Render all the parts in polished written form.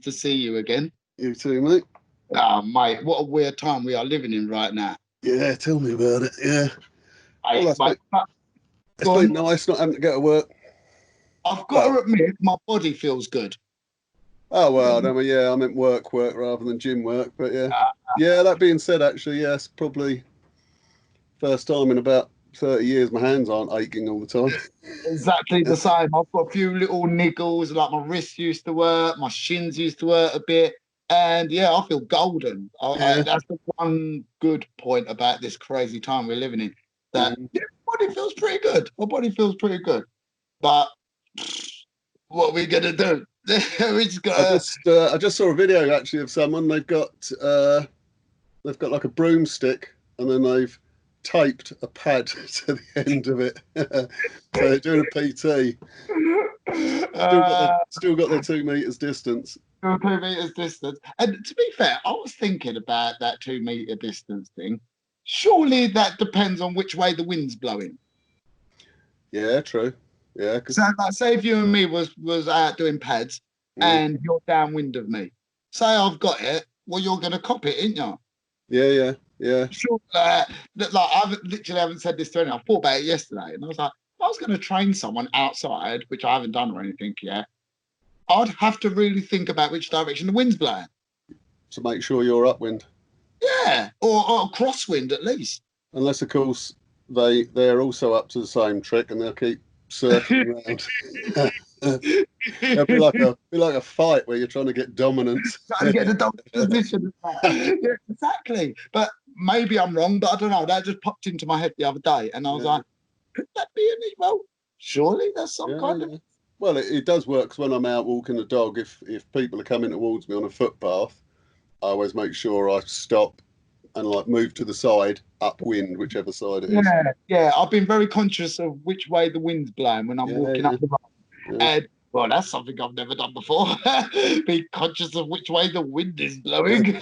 to see you again. You too, mate. Ah, mate, what a weird time we are living in right now. Yeah, tell me about it. Yeah. Hey, Well, it's been nice not having to go to work. I've got to admit, my body feels good. Oh, well, I mean, yeah, I meant work rather than gym work. But yeah. Yeah, that being said, actually, yes, probably first time in about 30 years my hands aren't aching all the time. Exactly the same. I've got a few little niggles, like my wrists used to work, my shins used to hurt a bit. And yeah, I feel golden. That's the one good point about this crazy time we're living in. That my body feels pretty good. My body feels pretty good. But what are we gonna do? We just gotta... I just saw a video actually of someone. They've got like a broomstick, and then they've taped a pad to the end of it. So they're doing a PT. Still got their 2 meters distance. 2 meters distance. And to be fair, I was thinking about that 2 meter distance thing. Surely that depends on which way the wind's blowing. Yeah, true. Yeah. So, like, say if you and me was out doing pads and you're downwind of me. Say I've got it. Well, you're going to cop it, ain't you? Yeah. Sure. Like I literally haven't said this to anyone. I thought about it yesterday, and I was like, if I was going to train someone outside, which I haven't done or anything yet, I'd have to really think about which direction the wind's blowing. To make sure you're upwind. Yeah, or crosswind at least. Unless, of course, they're also up to the same trick and they'll keep circling around. It'll be like a fight where you're trying to get dominance. Trying to get the dominant position. Yeah, exactly. But maybe I'm wrong, but I don't know. That just popped into my head the other day, and I was like, could that be an email? Surely there's some kind of... Well, it does work, because when I'm out walking the dog, if people are coming towards me on a footpath, I always make sure I stop and like move to the side, upwind, whichever side it is. Yeah. I've been very conscious of which way the wind's blowing when I'm walking up the road. And well, that's something I've never done before. Be conscious of which way the wind is blowing.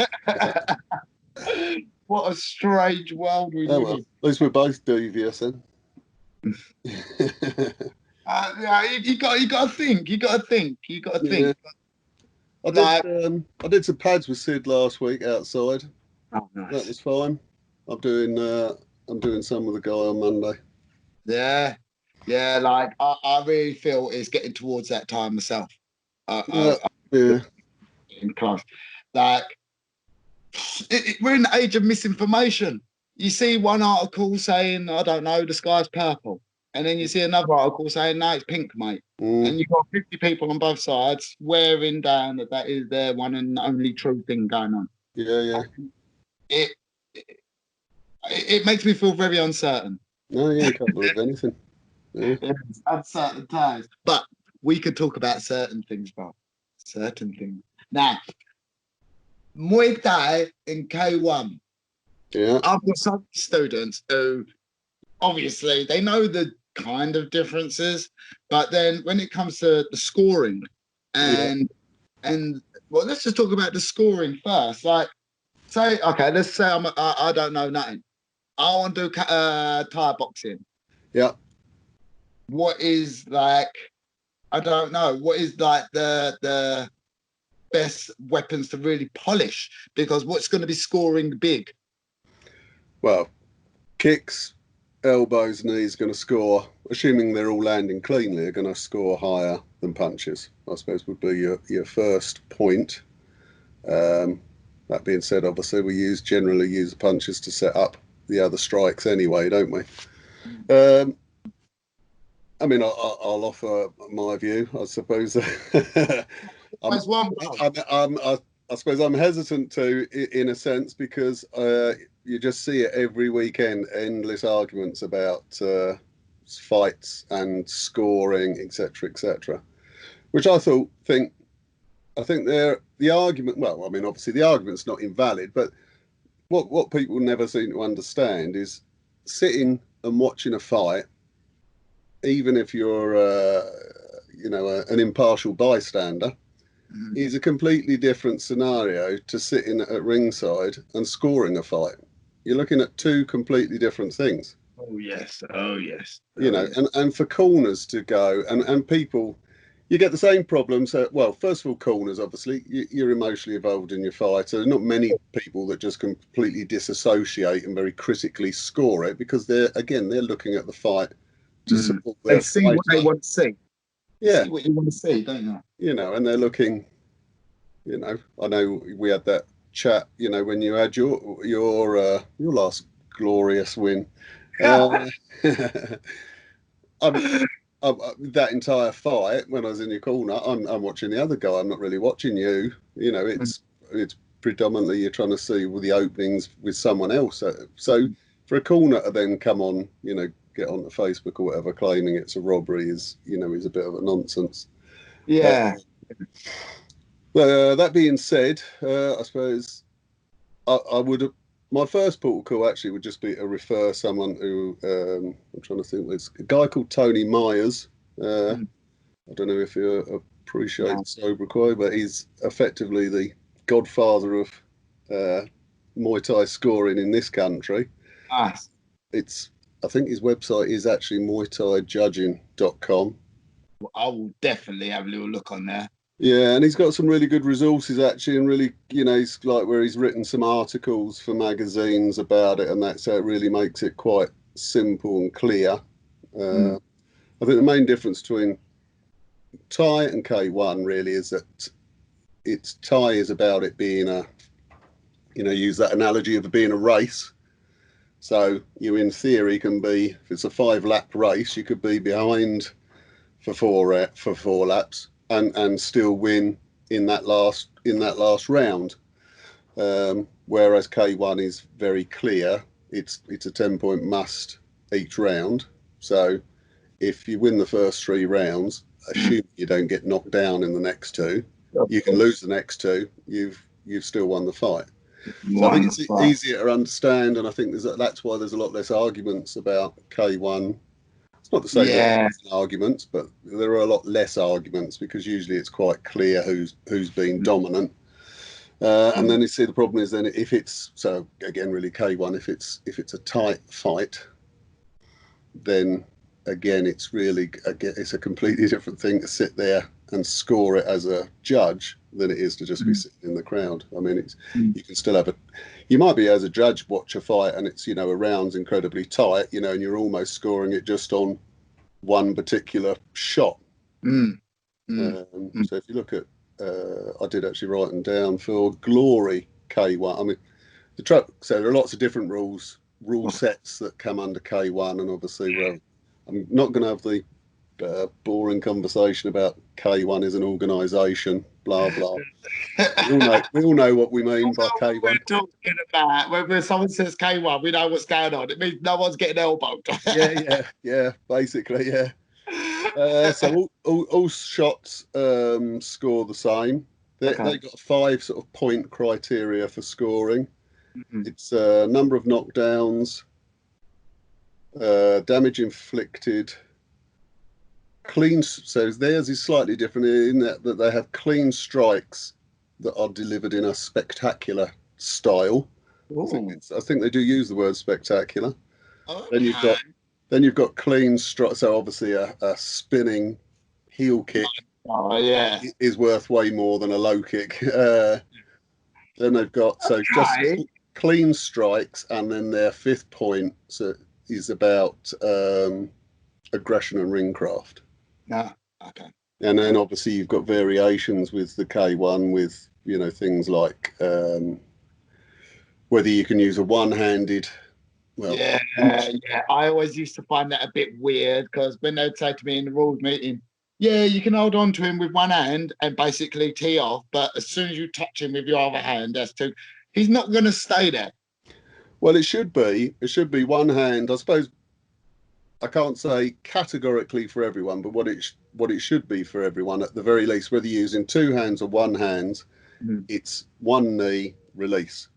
What a strange world we live in. At least we're both devious then. Yeah, you got to think. You got to think. I did some pads with Sid last week outside. Oh, nice. That was fine. I'm doing some with the guy on Monday. Yeah. Like I really feel it's getting towards that time myself. In class, like we're in the age of misinformation. You see one article saying, I don't know, the sky's purple, and then you see another article saying, no, it's pink, mate. And you've got 50 people on both sides swearing down that is their one and only true thing going on. Yeah. It makes me feel very uncertain. No, you can't believe anything. Yeah. It's uncertain times. But we could talk about certain things, Bob. Certain things. Now, Muay Thai in K1. Yeah. I've got some students who, obviously, they know the kind of differences, but then when it comes to the scoring and well, let's just talk about the scoring first. Like, let's say I don't know nothing. I want to do Thai boxing. Yeah. What is like? I don't know. What is like the best weapons to really polish? Because what's going to be scoring big? Well, kicks, elbows, knees going to score. Assuming they're all landing cleanly, are going to score higher than punches. I suppose would be your first point. That being said, obviously we generally use punches to set up the other strikes anyway, don't we? I mean, I'll offer my view, I suppose. I suppose I'm hesitant to, in a sense, because you just see it every weekend, endless arguments about fights and scoring, etc., which I think the argument. Well, I mean, obviously the argument's not invalid, but what people never seem to understand is sitting and watching a fight, even if you're an impartial bystander, is a completely different scenario to sitting at ringside and scoring a fight. You're looking at two completely different things. Oh yes. And for corners to go and people, you get the same problems. Well, first of all, corners, obviously, you're emotionally involved in your fight. So there's not many people that just completely disassociate and very critically score it, because they're looking at the fight to support They their see what they fighter. want to see. You Yeah, see what you want to see, don't you? you know, and they're looking. You know, I know we had that chat. You know, when you had your last glorious win. I'm, that entire fight, when I was in your corner, I'm watching the other guy. I'm not really watching you. You know, it's predominantly you're trying to see with the openings with someone else. So for a corner to then come on, you know, get onto Facebook or whatever, claiming it's a robbery is a bit of a nonsense. Yeah. That being said, I suppose I would have. My first port of call actually would just be to refer someone who I'm trying to think. There's a guy called Tony Myers. I don't know if you appreciate Sobriquet, but he's effectively the godfather of Muay Thai scoring in this country. Nice. I think his website is actually muaythaijudging.com. I will definitely have a little look on there. Yeah, and he's got some really good resources actually, and really, you know, he's like where he's written some articles for magazines about it, and so it really makes it quite simple and clear. I think the main difference between Thai and K1 really is that Thai is about it being use that analogy of it being a race. So you, in theory, can be, if it's a 5-lap race, you could be behind for four laps and still win in that last round. Whereas K1 is very clear; it's a 10-point must each round. So if you win the first 3 rounds, assume you don't get knocked down in the next 2. You can lose the next 2. You've still won the fight. So I think it's easier to understand, and I think that's why there's a lot less arguments about K1. It's not to say there aren't arguments, but there are a lot less arguments because usually it's quite clear who's been dominant. And then you see the problem is then if it's, so again really K1, if it's a tight fight, then again it's a completely different thing to sit there and score it as a judge than it is to just be sitting in the crowd. I mean, you can still you might be as a judge watch a fight and it's, you know, a round's incredibly tight, you know, and you're almost scoring it just on one particular shot. So if you look at, I did actually write them down for Glory K1. I mean, so there are lots of different rule sets that come under K1, and obviously, well, I'm not going to have the boring conversation about K1 is an organisation, blah blah. we all know what we mean by K1. We're talking about when someone says K1, we know what's going on. It means no one's getting elbowed. yeah, basically, yeah. So all shots score the same. They've got 5 sort of point criteria for scoring. It's number of knockdowns, damage inflicted, clean. So theirs is slightly different in that they have clean strikes that are delivered in a spectacular style. I think they do use the word spectacular. Then you've got clean strike. So obviously a spinning heel kick is worth way more than a low kick. Then they've got just clean strikes, and then their 5th point is about aggression and ringcraft. Okay. And then obviously you've got variations with the K1 with, you know, things like whether you can use a one-handed. Well, I always used to find that a bit weird because when they'd say to me in the rules meeting, you can hold on to him with one hand and basically tee off, but as soon as you touch him with your other hand, he's not going to stay there. Well, it should be one hand. I suppose I can't say categorically for everyone, but what it should be for everyone at the very least, whether you're using 2 hands or 1 hand, it's one knee release.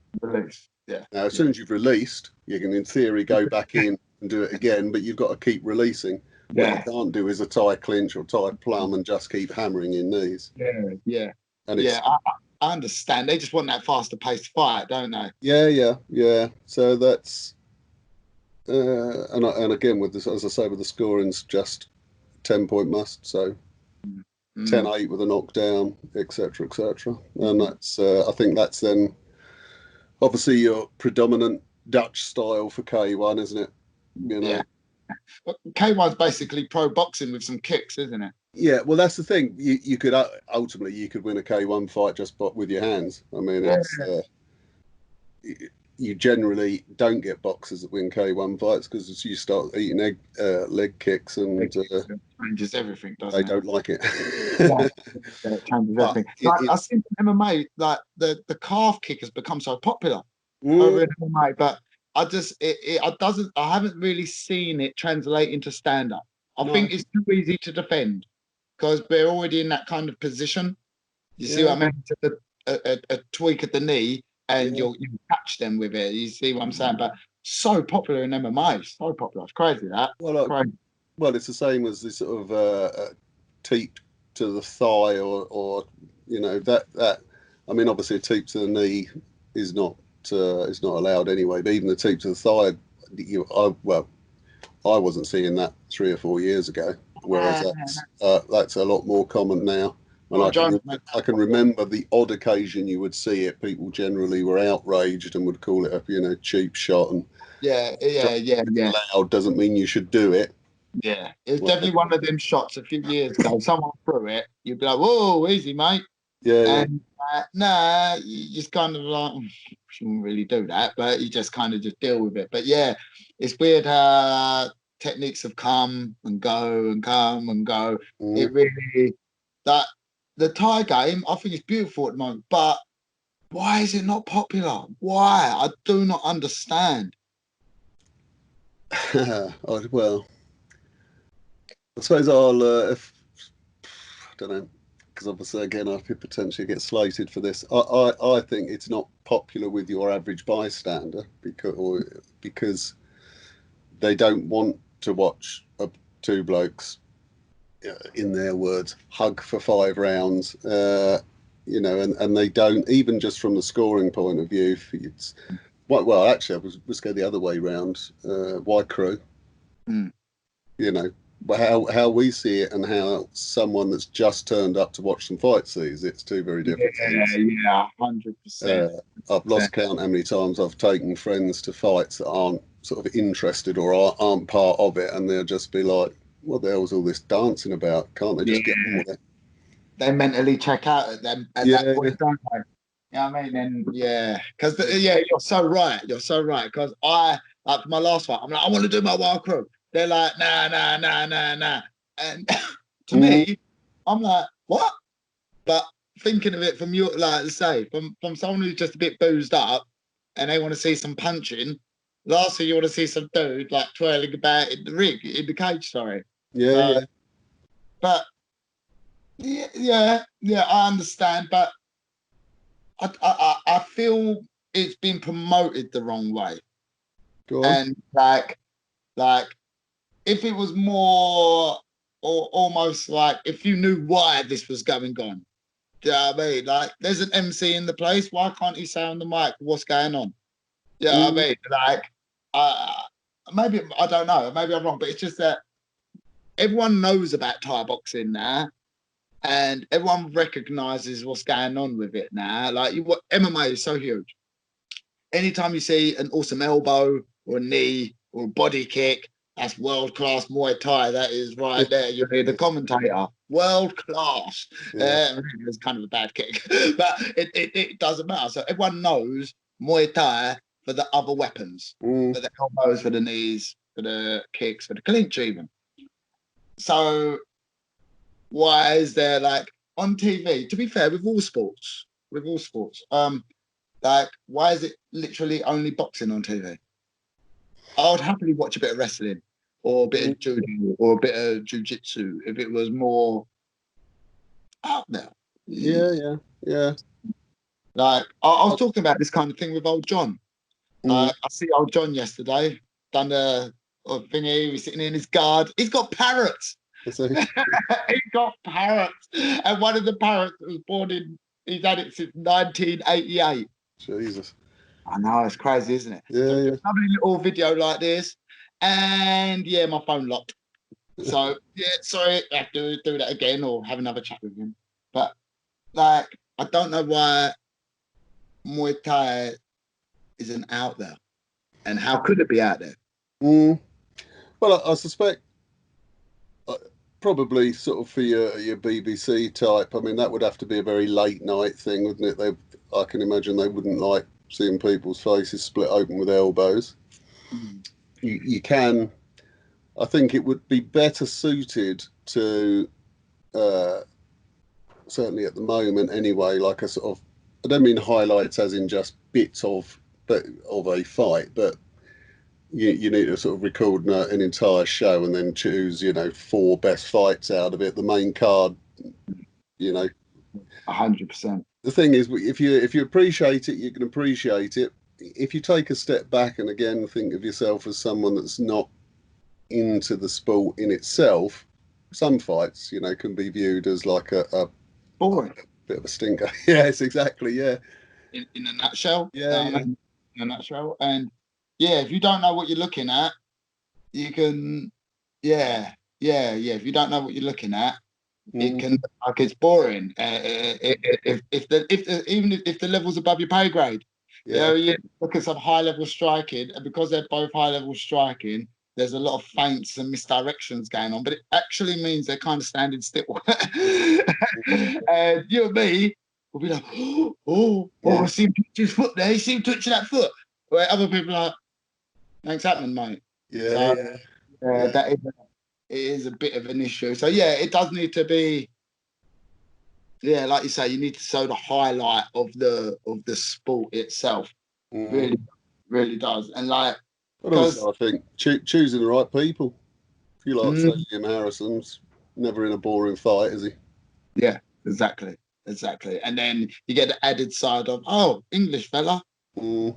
Yeah. Now, as soon as you've released, you can, in theory, go back in and do it again, but you've got to keep releasing. What you can't do is a tie clinch or tie plum and just keep hammering in knees. Yeah. And I understand. They just want that faster paced fight, don't they? Yeah. So that's and again with this, as I say, with the scoring's just 10-point must. So 10-8 with a knockdown, etc., etc. And that's I think that's then obviously your predominant Dutch style for K1, isn't it? You know. Yeah. But K1's basically pro boxing with some kicks, isn't it? Yeah, well, that's the thing. You could ultimately you could win a K1 fight just with your hands. I mean, Yeah. it's you generally don't get boxers that win K1 fights because you start eating leg kicks and It changes everything, they doesn't it? don't like it. Yeah, it changes But everything. Like I think in MMA, like the calf kick has become so popular over in MMA, but I haven't really seen it translate into stand up. I think it's too easy to defend because we're already in that kind of position. You see what I mean? Just a tweak at the knee and you catch them with it. You see what I'm saying? But so popular in MMA, so popular. It's crazy that. Crazy. Well, it's the same as this sort of teep to the thigh, or you know that. I mean, obviously, a teep to the knee is not allowed anyway. But even the teep to the thigh, I wasn't seeing that 3 or 4 years ago, whereas that's a lot more common now. And I can remember the odd occasion you would see it. People generally were outraged and would call it a cheap shot. And yeah. Loud doesn't mean you should do it. Yeah, it was definitely one of them shots a few years ago. Someone threw it, you'd be like, "Whoa, easy, mate." And nah, you just kind of like, shouldn't really do that, but you just kind of just deal with it. But yeah, it's weird how techniques have come and go and come and go. It really that the Thai game, I think it's beautiful at the moment, but why is it not popular? Why? I do not understand. Well, I suppose I don't know, because obviously again I could potentially get slated for this. I think it's not popular with your average bystander because they don't want to watch two blokes, in their words, hug for 5 rounds. And they don't, even just from the scoring point of view. It's well, actually, I was go the other way round. White Crew, you know, how we see it and how someone that's just turned up to watch some fights sees it's two very different things. Yeah, 100%. I've lost count how many times I've taken friends to fights that aren't sort of interested or aren't part of it, and they'll just be like, "What the hell's all this dancing about? Can't they just get on with it?" They mentally check out at that point, don't they? You know what I mean? And because you're so right. You're so right. Because like for my last fight, I'm like, I want to do my wild crew. They're like, nah. And to me, I'm like, what? But thinking of it from you, like say, from someone who's just a bit boozed up and they want to see some punching, last thing you want to see some dude like twirling about in the cage, sorry. But yeah, I understand, but I feel it's been promoted the wrong way. And like if it was more or almost like if you knew why this was going on. Do you know what I mean? Like there's an MC in the place, why can't he say on the mic what's going on? Do you know what I mean? Like maybe I don't know, maybe I'm wrong, but it's just that everyone knows about Thai boxing now. And everyone recognizes what's going on with it now. Like MMA is so huge. Anytime you see an awesome elbow or a knee or a body kick, that's world class Muay Thai. That is right there. You hear the commentator, world class. It's kind of a bad kick, but it doesn't matter. So everyone knows Muay Thai for the other weapons, for the elbows, for the knees, for the kicks, for the clinch even. So why is there like on TV? To be fair, with all sports, like why is it literally only boxing on TV? I would happily watch a bit of wrestling or a bit of judo or a bit of jiu-jitsu if it was more out there. Yeah. Like I was talking about this kind of thing with old John. I see old John yesterday, done a thingy, he was sitting in his guard. He's got parrots. He's got parrots. And one of the parrots was born he's had it since 1988. Jesus. I know, it's crazy, isn't it? Yeah. Lovely little video like this. And my phone locked. So yeah, sorry, I have to do that again or have another chat with him. But like, I don't know why Muay Thai isn't out there, and how could it be out there? Mm. Well, I suspect probably sort of for your BBC type. I mean, that would have to be a very late night thing, wouldn't it? I can imagine they wouldn't like seeing people's faces split open with elbows. Mm. You can. I think it would be better suited to uh, certainly at the moment anyway, like a sort of, I don't mean highlights as in just bits of but of a fight, but you need to sort of record an entire show and then choose, four best fights out of it. The main card, you know. 100%. The thing is, if you appreciate it, you can appreciate it. If you take a step back and again think of yourself as someone that's not into the sport in itself, some fights, can be viewed as like a Boring bit of a stinker. Yes, exactly. Yeah. in a nutshell. Yeah. Yeah. In a nutshell. And yeah, if you don't know what you're looking at, you can, yeah. If you don't know what you're looking at, it Mm, can look like it's boring. If the level's above your pay grade, yeah. you look at some high level striking, and because they're both high level striking, there's a lot of feints and misdirections going on, but it actually means they're kind of standing still. And you and me will be like, I Yeah. see him touch his foot there. You see him touching that foot. Where other people are like, thanks happening, mate. Yeah. So Yeah. Yeah. that is a bit of an issue. So yeah, it does need to be. Yeah, like you say, you need to show the highlight of the sport itself. Mm. Really, really does. And like, But because also, I think choosing the right people. If you like, say, mm, Jim Harrison's never in a boring fight, is he? yeah, exactly. And then you get the added side of English fella. Mm,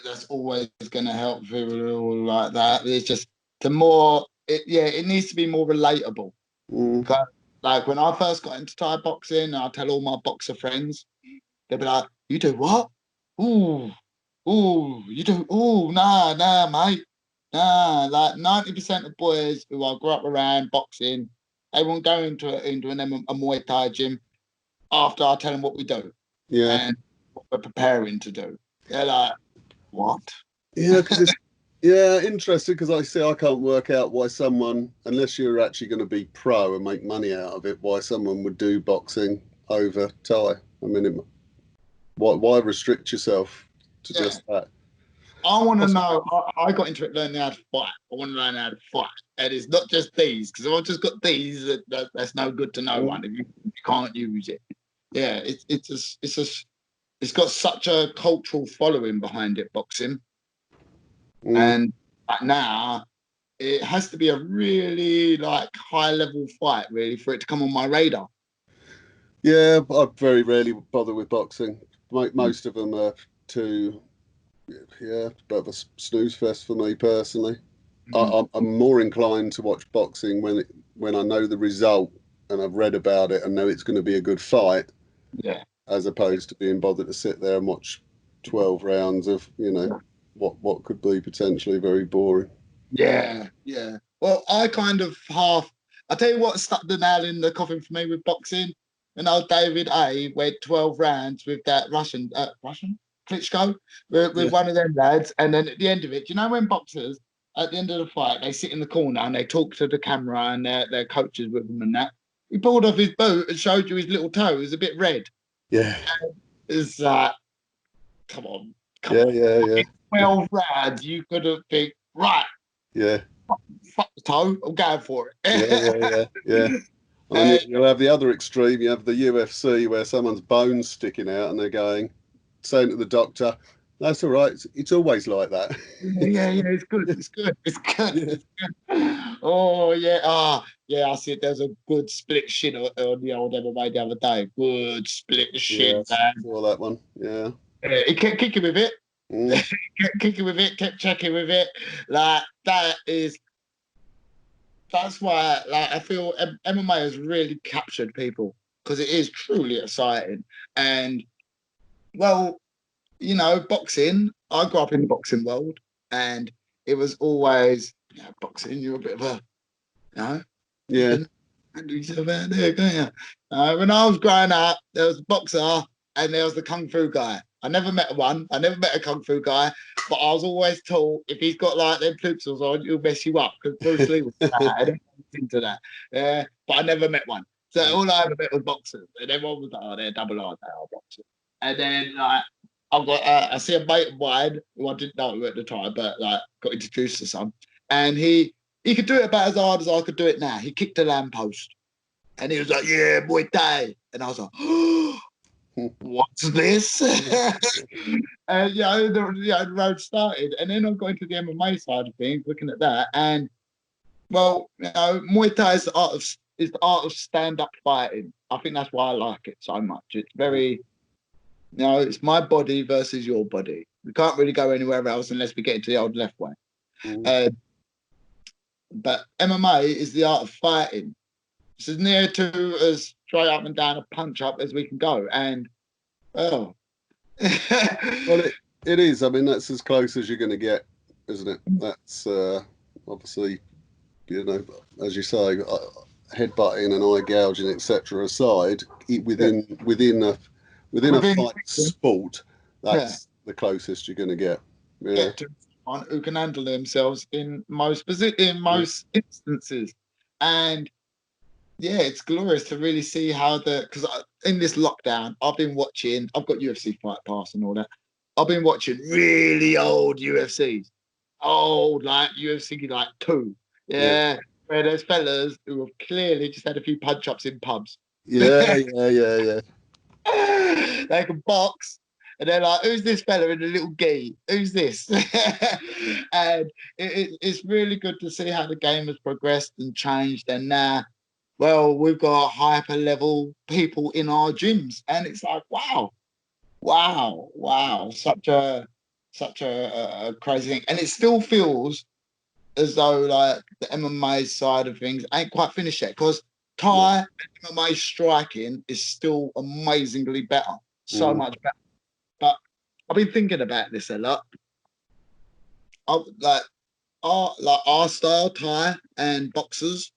That's always going to help people like that. It's just the more it needs to be more relatable. mm, Like when I first got into Thai boxing, I tell all my boxer friends, they'd be like, "You do what? Ooh, you do? Ooh, nah, mate, nah." Like 90% of boys who I grew up around boxing, they won't go into a Muay Thai gym after I tell them what we do yeah. and what we're preparing to do. They're like, "What?" Yeah, because it's interesting because I say I can't work out why someone, unless you're actually going to be pro and make money out of it, why someone would do boxing over Thai. I mean, why restrict yourself to Yeah. just that? I want to know. I got into it learning how to fight. I want to learn how to fight, and it's not just these because if I've just got these, that's no good to no one if you can't use it. Yeah, it's got such a cultural following behind it, boxing, Mm, and now it has to be a really like high level fight really for it to come on my radar. yeah, I very rarely bother with boxing. Most of them are too, yeah, bit of a snooze fest for me personally. Mm-hmm. I'm more inclined to watch boxing when I know the result and I've read about it and know it's going to be a good fight, Yeah. as opposed to being bothered to sit there and watch 12 rounds of what could be potentially very boring. Yeah. Well, I kind of half. I tell you what stuck the nail in the coffin for me with boxing. And old David A went 12 rounds with that Russian Klitschko with Yeah, one of them lads. And then at the end of it, you know, when boxers at the end of the fight they sit in the corner and they talk to the camera and their coaches with them and that. He pulled off his boot and showed you his little toe. It was a bit red. yeah, It's like, come on, come yeah, on. yeah, yeah, 12 rounds, you could have picked right. yeah, Fuck the toe. I'm going for yeah, yeah, it. yeah, yeah. And then uh, you'll have the other extreme. You have the UFC where someone's bones sticking out and they're saying to the doctor, "That's all right. It's always like that." yeah. It's good. It's good. It's good. Yeah, It's good. Oh yeah. Yeah. I see. There's a good split shit on the old MMA the other day. Good split shit, yeah, man. saw that one. Yeah. He kept kicking with it. Mm, Kept kicking with it. Kept checking with it. Like that's why. Like I feel MMA has really captured people because it is truly exciting and well. Boxing, I grew up in the boxing world and it was always, boxing, you're a bit of a You know, you Yeah. can handle yourself out there, can't you? When I was growing up, there was a boxer and there was the kung fu guy. I never met one. I never met a kung fu guy, but I was always told if he's got like them flipsels on, he'll mess you up because Bruce Lee was bad. I didn't into that. But I never met one. So all I ever met was boxers, and everyone was like, "Oh, they're double R, they are boxers." And then like I've got, I see a mate of mine who I didn't know at the time, but like got introduced to some, and he could do it about as hard as I could do it now. He kicked a lamppost. And he was like, yeah, Muay Thai. And I was like, oh, what's this? And the road started. And then I got into the MMA side of things, looking at that. And well, Muay Thai is the art of stand-up fighting. I think that's why I like it so much. It's very, it's my body versus your body. We can't really go anywhere else unless we get into the old left way. But MMA is the art of fighting. It's as near to as straight up and down a punch up as we can go. And well, it is. I mean, that's as close as you're going to get, isn't it? That's obviously, as you say, headbutting and eye gouging, etc. aside, within a fight sport, that's the closest you're going to get. Yeah. Get to someone who can handle themselves in most instances, and yeah, it's glorious to really see how because in this lockdown, I've got UFC Fight Pass and all that. I've been watching really old UFCs, old like UFC like 2, where there's fellas who have clearly just had a few punch ups in pubs. Yeah. They can box, and they're like, "Who's this fella in the little gi? Who's this?" And it's really good to see how the game has progressed and changed, and now. Well, we've got hyper level people in our gyms, and it's like, wow, such a crazy thing, and it still feels as though like the MMA side of things ain't quite finished yet because Thai MMA striking is still amazingly better, so much better. But I've been thinking about this a lot. Our style, Thai and boxers.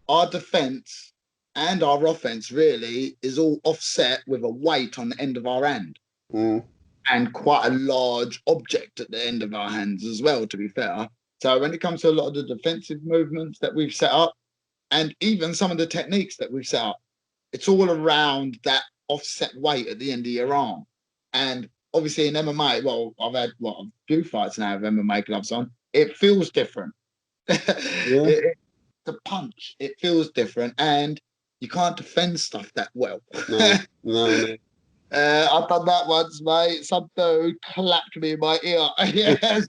Our defense and our offense really is all offset with a weight on the end of our hand and quite a large object at the end of our hands as well, to be fair. So when it comes to a lot of the defensive movements that we've set up and even some of the techniques that we've set up, it's all around that offset weight at the end of your arm. And obviously in MMA, well, I've had a few fights now with MMA gloves on. It feels different. The punch, it feels different, and you can't defend stuff that well. No. I've done that once, mate. Some dude clapped me in my ear. Yes,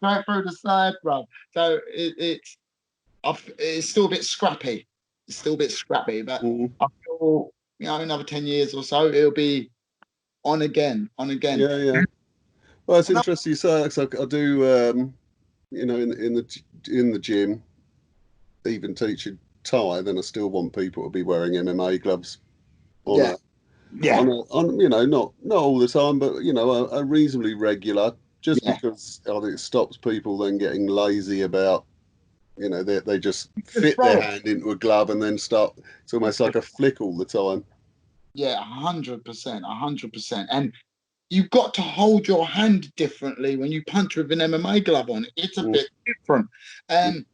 right through the side, bro. So it's still a bit scrappy. It's still a bit scrappy, but I feel another 10 years or so, it'll be on again. Yeah. Well, it's interesting you say that, 'cause I do, in the gym, even teaching Thai, then I still want people to be wearing MMA gloves on not all the time, but a reasonably regular, just because I think it stops people then getting lazy about, they just fit their hand into a glove and then start. It's almost like a flick all the time. Yeah, 100%. And you've got to hold your hand differently when you punch with an MMA glove on. It's a bit different. And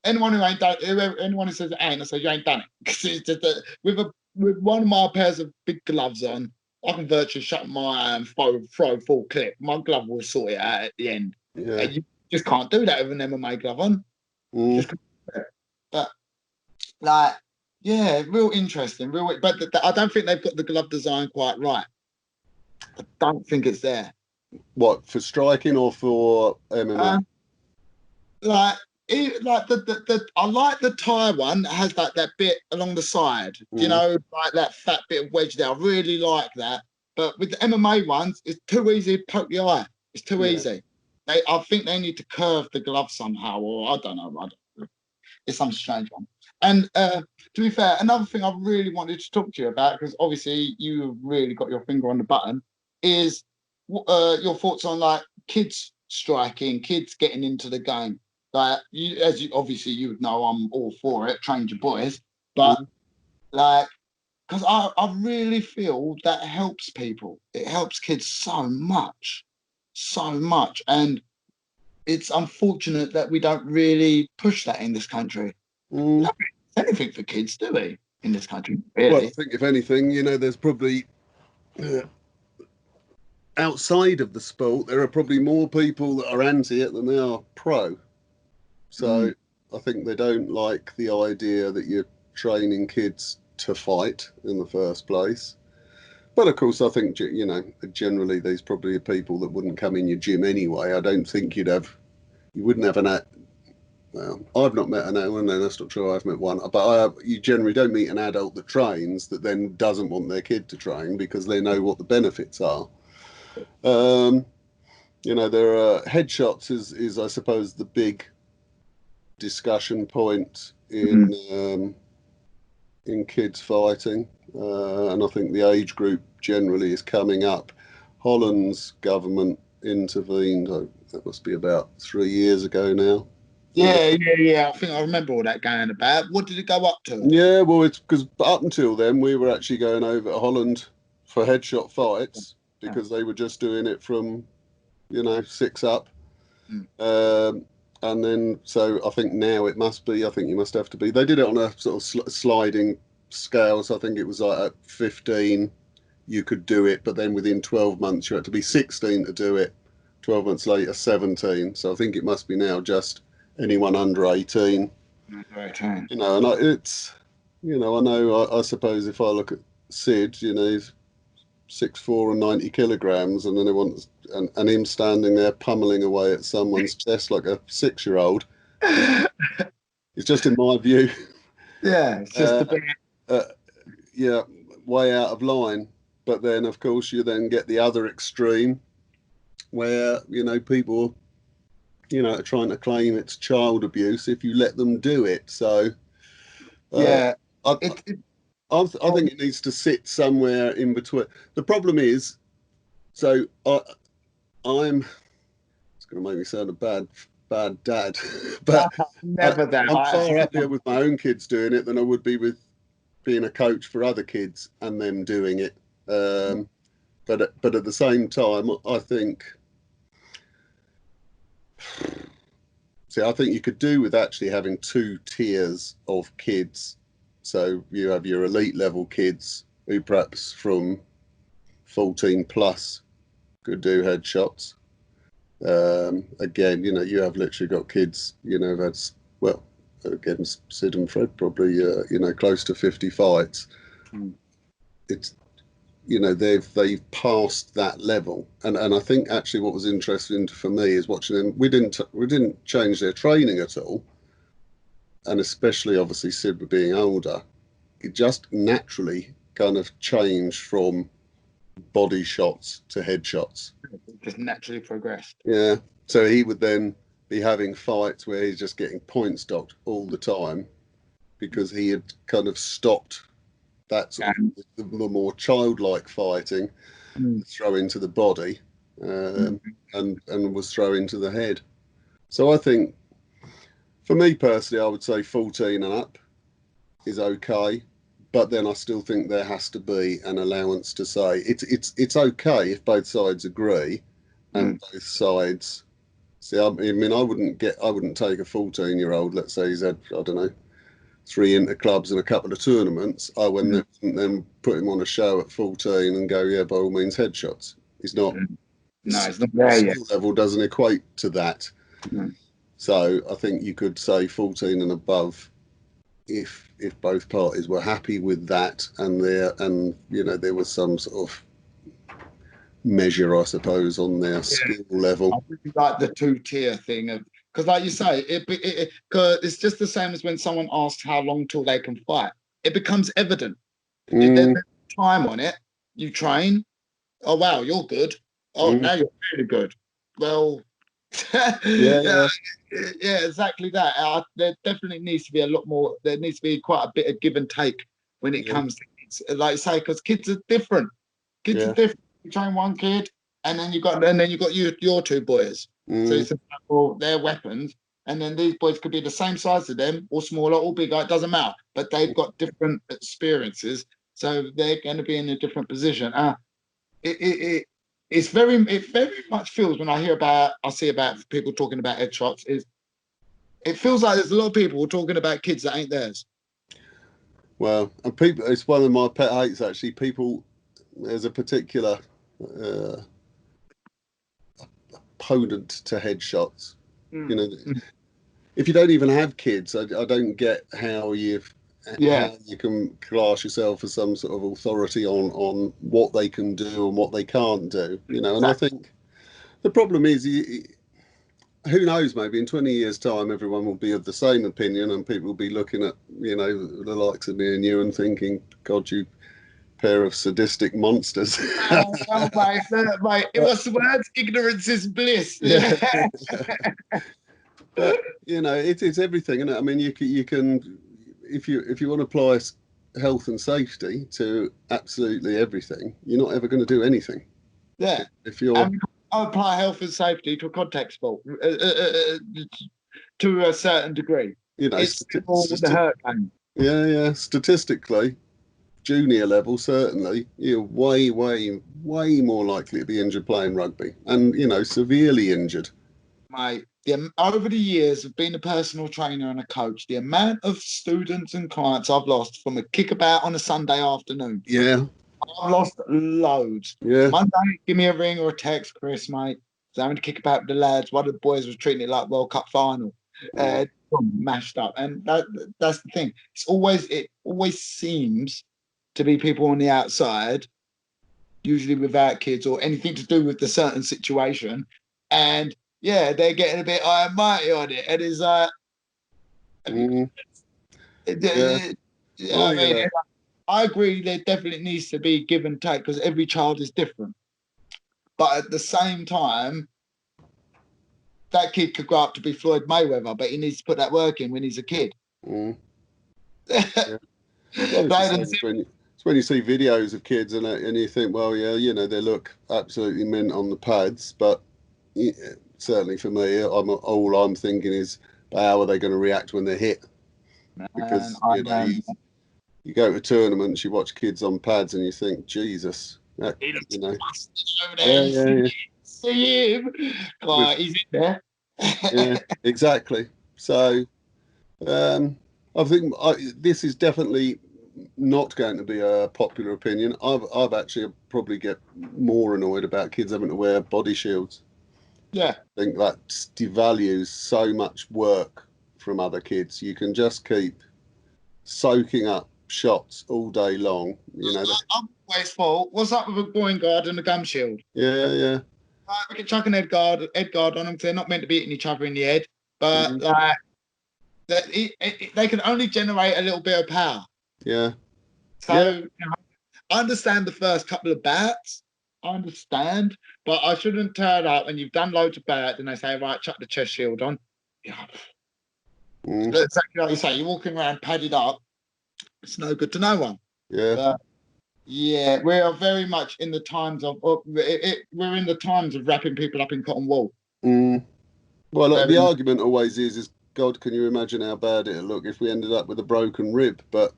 anyone who ain't done it, anyone who says it ain't, I say you ain't done it. Because it's just with one of my pairs of big gloves on, I can virtually shut my throw full clip. My glove will sort it out at the end. Yeah. And you just can't do that with an MMA glove on. But like, yeah, real interesting. But I don't think they've got the glove design quite right. I don't think it's there. What, for striking or for MMA? I like the Thai one that has that bit along the side. Like that fat bit of wedge there. I really like that. But with the MMA ones, it's too easy to poke the eye. It's too easy. I think they need to curve the glove somehow, or I don't know. It's some strange one. And to be fair, another thing I really wanted to talk to you about, because obviously you really got your finger on the button, is your thoughts on like kids striking, kids getting into the game. like you, as you obviously you would know, I'm all for it. Train your boys, but like, because I really feel that helps people. It helps kids so much, so much, and it's unfortunate that we don't really push that in this country. Mm. Anything for kids, do we? In this country, Well, I really? think if anything, there's probably outside of the sport, there are probably more people that are anti it than they are pro. So I think they don't like the idea that you're training kids to fight in the first place. But of course, I think, generally these probably are people that wouldn't come in your gym anyway. I don't think you wouldn't have well, I've not met an adult, no, that's not true, I've met one, but you generally don't meet an adult that trains that then doesn't want their kid to train because they know what the benefits are. There are headshots is I suppose the big discussion point in kids fighting, and I think the age group generally is coming up. Holland's government intervened. That must be about 3 years ago now. Yeah. I think I remember all that going about. What did it go up to? Yeah, well, it's because up until then we were actually going over to Holland for headshot fights because they were just doing it from 6 up. And then, so I think now it must be, I think you must have to be, they did it on a sort of sliding scale. So I think it was like at 15, you could do it, but then within 12 months, you had to be 16 to do it. 12 months later, 17. So I think it must be now just anyone under 18. Okay. And it's, I suppose if I look at Sid, he's 6'4" and 90 kilograms, and then they want and him standing there pummeling away at someone's chest like a 6-year-old. It's just in my view. Yeah, it's just a bit. Way out of line. But then, of course, you then get the other extreme, where people, are trying to claim it's child abuse if you let them do it. So, I think it needs to sit somewhere in between. The problem is, so I'm. It's going to make me sound a bad dad, but never that. I'm far happier with my own kids doing it than I would be with being a coach for other kids and them doing it. But at the same time, I think. See, I think you could do with actually having 2 tiers of kids. So you have your elite level kids who perhaps from 14 plus could do headshots. Again, you have literally got kids, that's, well, again, Sid and Fred probably, close to 50 fights. It's, they've passed that level. And I think actually what was interesting for me is watching them. We didn't change their training at all. And especially obviously Sid being older, it just naturally kind of changed from body shots to headshots. Just naturally progressed. Yeah. So he would then be having fights where he's just getting points docked all the time because he had kind of stopped that sort of the more childlike fighting, throw into the body, and was throw into the head. So I think, for me personally, I would say 14 and up is okay, but then I still think there has to be an allowance to say it's okay if both sides agree, and both sides. See, I mean, I wouldn't take a 14-year-old. Let's say he's had, I don't know, 3 interclubs and a couple of tournaments. I wouldn't then put him on a show at 14 and go, yeah, by all means, headshots. He's not. No, it's not there yet. Skill level doesn't equate to that. So I think you could say 14 and above if both parties were happy with that, and there was some sort of measure, I suppose, on their skill level. I really like the 2-tier thing of, because like you say, it's just the same as when someone asks how long till they can fight. It becomes evident. There's time on it. You train. Oh wow, you're good. Oh, now you're really good. Well, yeah, exactly that. There definitely needs to be a lot more. There needs to be quite a bit of give and take when it comes to kids. Like I say, because kids are different. Kids are different. You train one kid, and then you got your 2 boys. So it's well, their weapons. And then these boys could be the same size as them, or smaller, or bigger. It doesn't matter. But they've got different experiences, so they're going to be in a different position. It very much feels when I see about people talking about headshots. It feels like there's a lot of people talking about kids that ain't theirs. Well, and people, it's one of my pet hates actually. People, there's a particular opponent to headshots. You know, if you don't even have kids, I don't get how you can class yourself as some sort of authority on what they can do and what they can't do. You know, and I think the problem is, who knows, maybe in 20 years' time, everyone will be of the same opinion and people will be looking at, you know, the likes of me and you and thinking, God, you pair of sadistic monsters. Mate, what's the word? Ignorance is bliss. Yeah. But, you know, it's everything, isn't it? I mean, you can if you want to apply health and safety to absolutely everything, you're not ever going to do anything. Yeah. If you're I apply health and safety to a contact sport to a certain degree. You know, it's the hurt game. Yeah. Statistically, junior level, certainly, you're way more likely to be injured playing rugby, and you know, severely injured. Mate, over the years of being a personal trainer and a coach, the amount of students and clients I've lost from a kickabout on a Sunday afternoon. Yeah. I've lost loads. Yeah. Monday, give me a ring or a text, Chris, mate. So I'm having to kick about with the lads. One of the boys was treating it like World Cup final. Mashed up. And that's the thing. It always seems to be people on the outside, usually without kids or anything to do with the certain situation. And yeah, they're getting a bit high and mighty on it. And it's like, I agree there definitely needs to be give and take because every child is different. But at the same time, that kid could grow up to be Floyd Mayweather, but he needs to put that work in when he's a kid. Yeah. It's when you see videos of kids and you think, well, yeah, you know, they look absolutely mint on the pads, but certainly for me, all I'm thinking is, how are they going to react when they're hit? Because you go to tournaments, you watch kids on pads, and you think, Jesus, you know, see him, he's in there. Yeah, exactly. So, I think this is definitely not going to be a popular opinion. I've actually probably get more annoyed about kids having to wear body shields. Yeah, I think that devalues so much work from other kids. You can just keep soaking up shots all day long. You know. I'm always fault. What's up with a groin guard and a gum shield? Yeah. We can chuck an head guard on them. They're not meant to be hitting each other in the head, but they can only generate a little bit of power. Yeah. So you know, I understand the first couple of bats. I understand, but I shouldn't turn up and you've done loads of bats and they say, right, chuck the chest shield on. Yeah. Exactly like you say, you're walking around padded up. It's no good to no one. Yeah. But, yeah, we are very much in the times of we're in the times of wrapping people up in cotton wool. Well, look, the argument always is God, can you imagine how bad it'll look if we ended up with a broken rib? But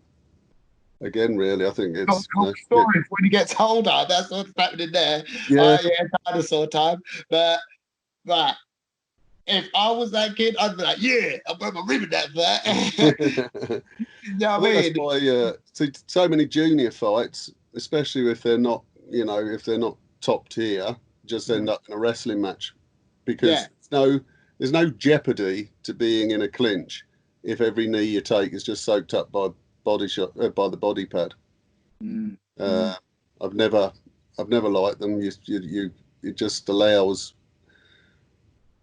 again, really, I think it's stories when he gets older. That's what's happening there. Yeah, dinosaur time. But if I was that kid, I'd be like, yeah, I'll put my rib in that flat. You know what I mean? That's why so many junior fights, especially if they're not, you know, if they're not top tier, just end up in a wrestling match because there's no jeopardy to being in a clinch if every knee you take is just soaked up by by the body pad. I've never liked them. It just allows.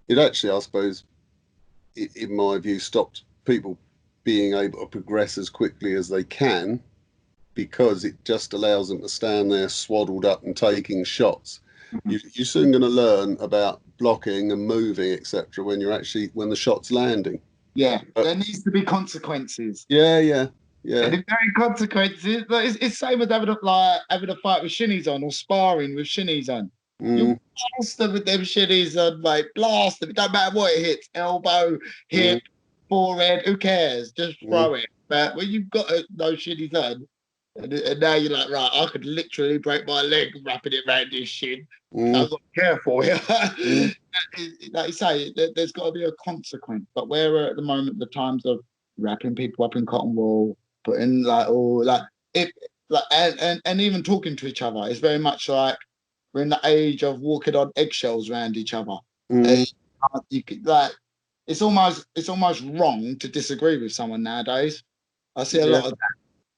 It actually, I suppose, in my view, stops people being able to progress as quickly as they can because it just allows them to stand there swaddled up and taking shots. You're soon going to learn about blocking and moving, etc. when the shot's landing. Yeah, there needs to be consequences. Yeah. And if there ain't consequences, it's same as having a fight with shinies on or sparring with shinies on. You blast them with them shitties and mate, blast them. It don't matter what it hits, elbow, hip, forehead, who cares? Just throw it. But when you've got those shitties on, and now you're like, right, I could literally break my leg wrapping it around this shin. I've got to be careful here. Like you say, there's got to be a consequence. But where we're at the moment, the times of wrapping people up in cotton wool, putting like all like it, like and even talking to each other, it's very much like we're in the age of walking on eggshells around each other. You could, like it's almost wrong to disagree with someone nowadays. I see a lot of that,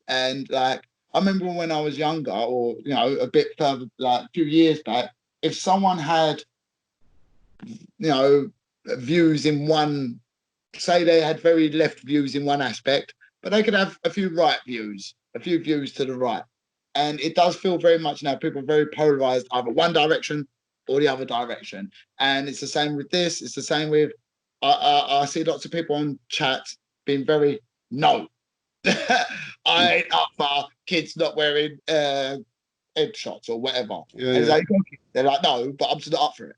and like I remember when I was younger, or a bit further, like a few years back, if someone had views in one, say they had very left views in one aspect, but they could have a few right views, a few views to the right. And it does feel very much now people are very polarized, either one direction or the other direction. And it's the same with this. It's the same with, I see lots of people on chat being very, no. I ain't up for kids not wearing headshots or whatever. They're like, no, but I'm just not up for it.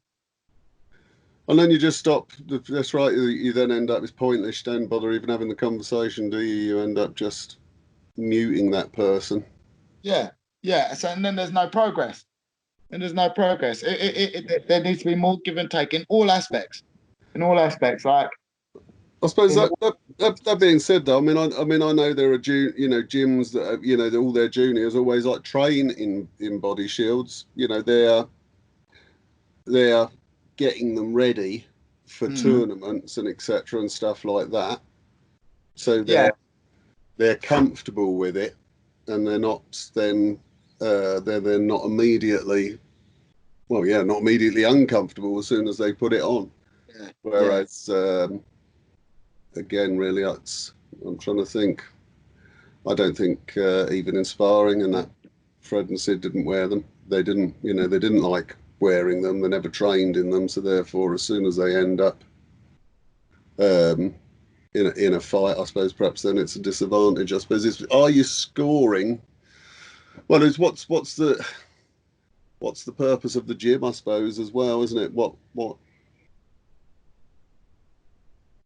And then you just stop. That's right. You then end up, it's pointless. You don't bother even having the conversation, do you? You end up just muting that person. Yeah. So, and then there's no progress. There needs to be more give and take in all aspects. Like, I suppose that being said, though, I mean, I know there are gyms that all their juniors always like train in body shields. They're getting them ready for tournaments and etc. and stuff like that. So they're comfortable with it, and they're not not immediately not immediately uncomfortable as soon as they put it on. Whereas again, really, I'm trying to think. I don't think even in sparring and that, Fred and Sid didn't wear them. They didn't like wearing them. They never trained in them, so therefore, as soon as they end up in a fight, I suppose perhaps then it's a disadvantage. I suppose are you scoring? Well, it's what's the purpose of the gym, I suppose, as well, isn't it? What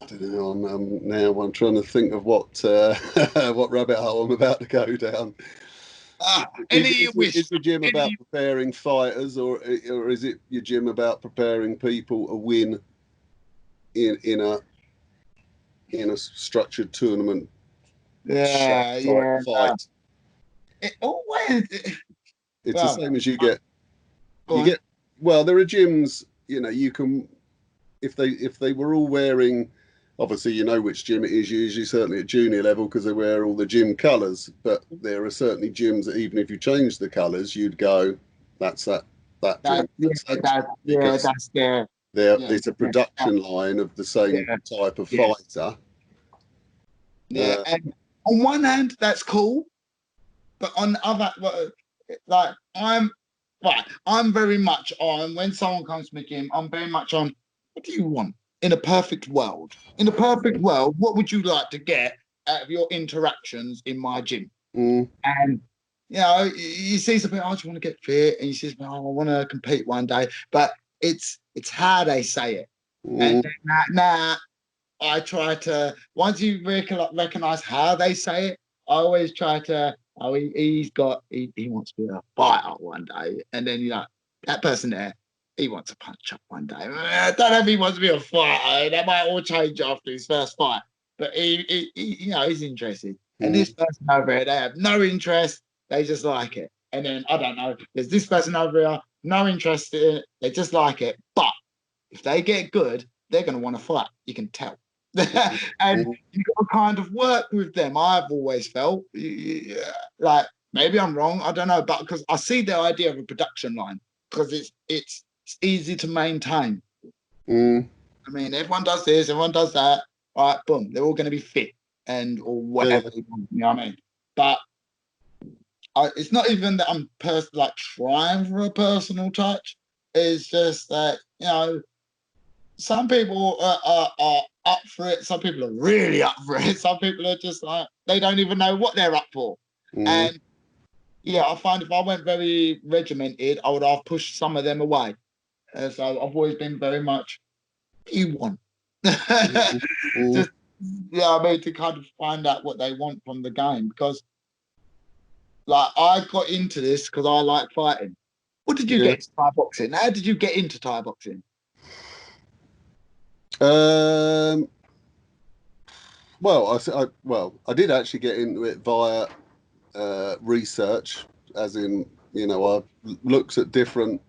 I don't know. I'm trying to think of what rabbit hole I'm about to go down. Is your gym about preparing fighters, or is it your gym about preparing people to win in a structured tournament? Fight. It's the same as you get. Well, there are gyms. You can if they were all wearing. Obviously, you know which gym it is, usually certainly at junior level, because they wear all the gym colours. But there are certainly gyms that even if you change the colours, you'd go, that's that gym. It's a production line of the same type of fighter. And on one hand, that's cool. But on the other, like I'm very much on, when someone comes to my gym, I'm very much on, what do you want? In a perfect world, what would you like to get out of your interactions in my gym? And you see something, I just want to get fit, and you say, I want to compete one day. But it's how they say it. And now I try to, once you recognize how they say it, I always try to, he wants to be a fighter one day. And then, that person there, he wants to punch up one day. I don't know if he wants to be a fighter. That might all change after his first fight. But he's interested. And this person over here, they have no interest. They just like it. And then, I don't know, there's this person over here, no interest in it. They just like it. But if they get good, they're going to want to fight. You can tell. And you got to kind of work with them. I've always felt like, maybe I'm wrong, I don't know, but because I see the idea of a production line, because it's easy to maintain. I mean, everyone does this, everyone does that. All right, boom, they're all going to be fit or whatever. You know what I mean? But it's not even that I'm trying for a personal touch. It's just that some people are up for it. Some people are really up for it. Some people are just like, they don't even know what they're up for. And Yeah, I find if I went very regimented, I would have pushed some of them away. So I've always been very much you want. Mm, mm, Just yeah, I mean to kind of find out what they want from the game because like I got into this because I like fighting. What did you yeah. get into Thai boxing? How did you get into Thai boxing? Um, I did actually get into it via research, as in, I looked at different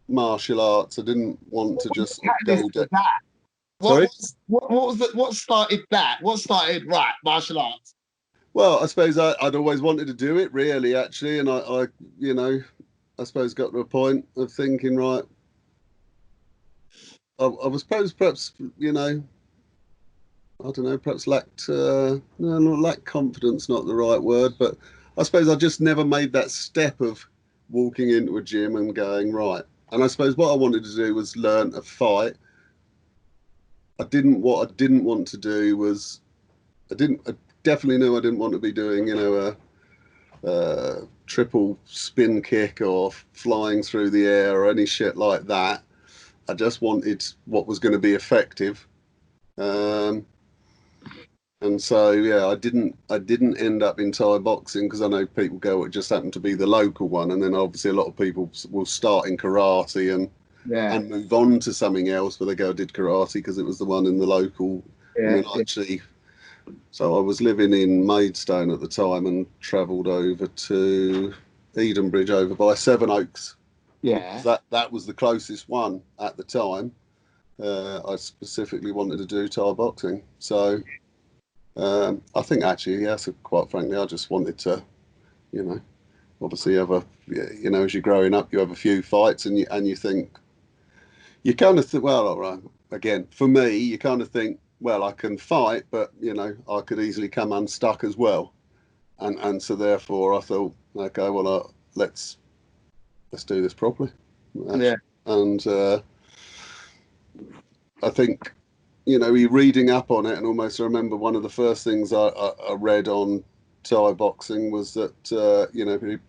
martial arts. I didn't want What to was just the catalyst go for down. that? Sorry? What was what started that? What started right martial arts? Well, I suppose I'd always wanted to do it, really, actually, and you know, I suppose got to a point of thinking, right, I was suppose perhaps, I don't know, perhaps lacked, no, not lacked confidence, not the right word, but I suppose I just never made that step of walking into a gym and going, right. And I suppose what I wanted to do was learn a fight. What I didn't want to do was, I definitely knew I didn't want to be doing, a triple spin kick or flying through the air or any shit like that. I just wanted what was going to be effective. Um, And so, yeah, I didn't end up in Thai boxing because I know people go, it just happened to be the local one. And then obviously a lot of people will start in karate Yeah, and move on to something else, but they go, I did karate because it was the one in the local. And yeah, then actually, so I was living in Maidstone at the time and travelled over to Edenbridge over by Sevenoaks because yeah. that was the closest one at the time. I specifically wanted to do Thai boxing. So, I think actually, yes, quite frankly, I just wanted to, you know, obviously have as you're growing up, you have a few fights and you think, you kind of think, well, all right, again, for me, you kind of think, well, I can fight, but, I could easily come unstuck as well. And so therefore I thought, okay, well, let's do this properly. Yeah. And I think, you're reading up on it, and almost I remember one of the first things I read on Thai boxing was that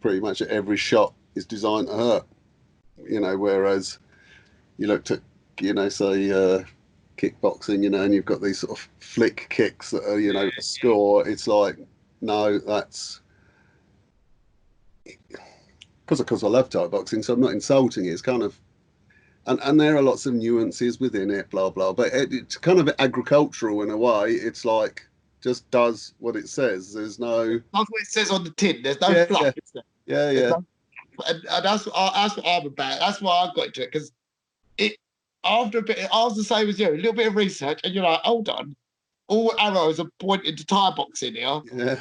pretty much every shot is designed to hurt. Whereas you looked at say kickboxing, and you've got these sort of flick kicks that are a score. It's like, no, that's because I love Thai boxing, so I'm not insulting it. It's kind of and there are lots of nuances within it, blah blah. But it's kind of agricultural in a way. It's like just does what it says. There's no That's what it says on the tin. There's no yeah fluff, yeah is there? yeah There's yeah no, and that's what I'm about. That's why I got into it because it after a bit, I was the same as you. A little bit of research, and you're like, hold on, all arrows are pointing to Thai boxing here. yeah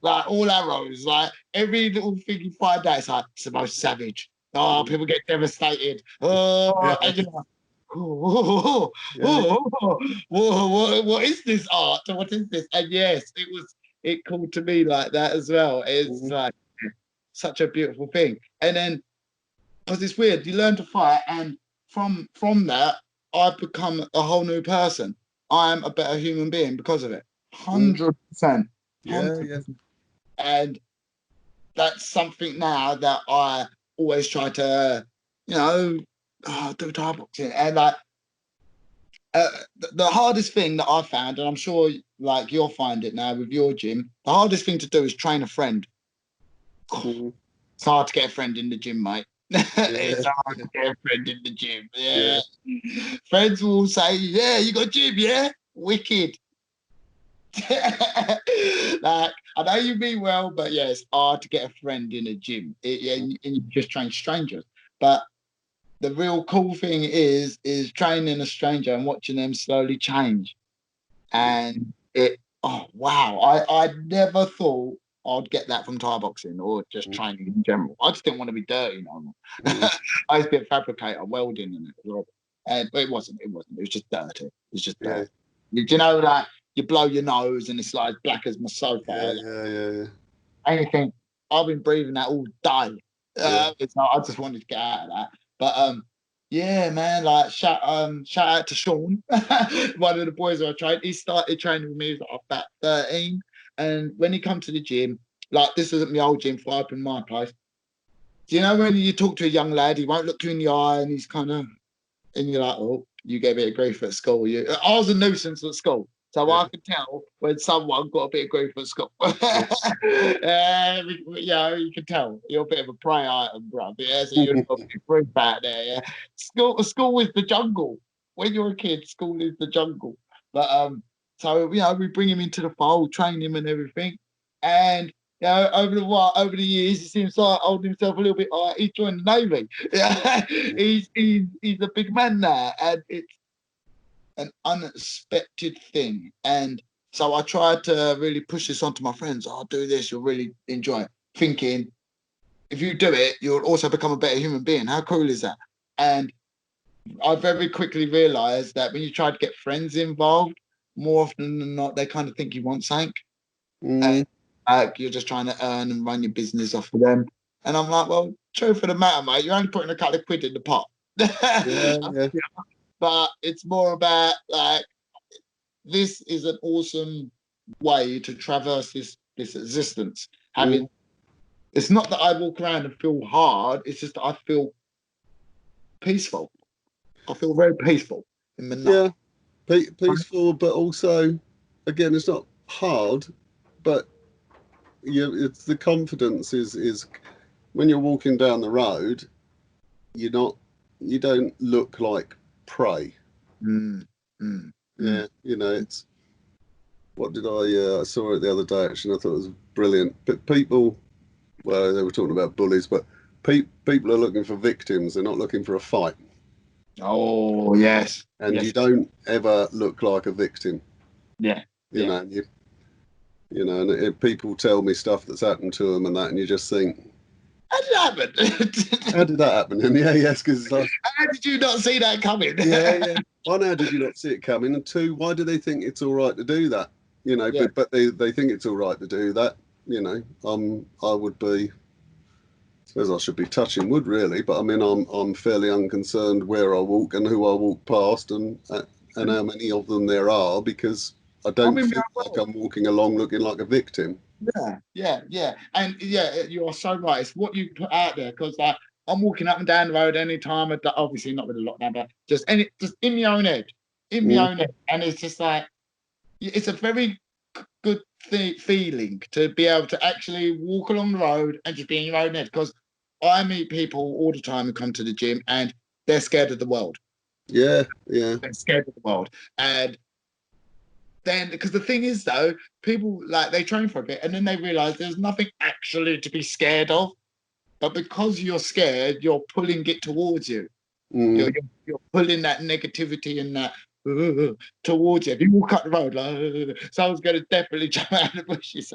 Like all arrows, like every little thing you find out, it's like it's the most savage. Oh, people get devastated. yeah Oh, and you're like, oh, yeah what is this art? What is this? And yes, it called to me like that as well. It's mhm, like such a beautiful thing. And then because it's weird, you learn to fight, and from that, I've become a whole new person. I am a better human being because of it. mhm, 100%. yeah yeah 100%. And that's something now that I always try to, you know, do Thai boxing. And like the hardest thing that I found, and I'm sure like you'll find it now with your gym, the hardest thing to do is train a friend. mhm, It's hard to get a friend in the gym, mate. yeah It's hard to get a friend in the gym. Yeah. yeah Friends will say, yeah, you got gym, yeah? Wicked. Like, I know you mean well, but yeah, it's hard to get a friend in a gym. And you just train strangers. But the real cool thing is training a stranger and watching them slowly change. And oh wow, I never thought I'd get that from Thai boxing or just mhm, training in general. I just didn't want to be dirty no more. mhm, I used to be a fabricator, welding in it as well. But it was just dirty. It was just yeah dirty. Do you know that you blow your nose and it's like black as my sofa? yeah Anything. I've been breathing that all day. yeah I just wanted to get out of that. But yeah, man, like shout out to Sean, one of the boys I trained. He started training with me when I was about 13. And when he come to the gym, like this isn't my old gym before I opened my place. Do you know when you talk to a young lad, he won't look you in the eye, and he's kind of, and you're like, oh, you get a bit of grief at school. I was a nuisance at school, so I could tell when someone got a bit of grief at school. You can tell you're a bit of a prey item, bro. Yeah, so you're not grief back there. Yeah, school is the jungle. When you're a kid, school is the jungle. But so we bring him into the fold, train him and everything, and over the years, he seems like holding himself a little bit. He's joined the Navy. Yeah, he's a big man now, and it's an unexpected thing. And so I tried to really push this onto my friends. I'll do this. You'll really enjoy it. Thinking if you do it, you'll also become a better human being. How cool is that? And I very quickly realised that when you try to get friends involved, more often than not, they kind of think you want something. And you're just trying to earn and run your business off of them. And I'm like, well, truth of the matter, mate, you're only putting a couple of quid in the pot. Yeah. But it's more about like, this is an awesome way to traverse this existence. It's not that I walk around and feel hard, it's just that I feel peaceful. I feel very peaceful in the night. Yeah, peaceful, but also, again, it's not hard, but it's the confidence is when you're walking down the road, you don't look like prey. Yeah, it's what did I saw it the other day actually, and I thought it was brilliant. But people, well, they were talking about bullies, but people are looking for victims, they're not looking for a fight. Oh yes. And yes. You don't ever look like a victim. Yeah. You know, and people tell me stuff that's happened to them and that, and you just think, how did that happen? How did that happen? And yes, because how did you not see that coming? Yeah. One, how did you not see it coming? And two, why do they think it's all right to do that? But they think it's all right to do that. I would be. I suppose I should be touching wood, really, but I mean, I'm fairly unconcerned where I walk and who I walk past, and how many of them there are, because I don't feel like I'm walking along looking like a victim. Yeah. And you are so right. It's what you put out there, because like I'm walking up and down the road any time, obviously not with a lockdown, but just in my own head, and it's just like it's a very good feeling to be able to actually walk along the road and just be in your own head, because I meet people all the time who come to the gym and they're scared of the world. Yeah. They're scared of the world. And then, because the thing is, though, people like they train for a bit and then they realize there's nothing actually to be scared of. But because you're scared, you're pulling it towards you. You're pulling that negativity and that towards you. If you walk up the road, like, someone's going to definitely jump out of the bushes.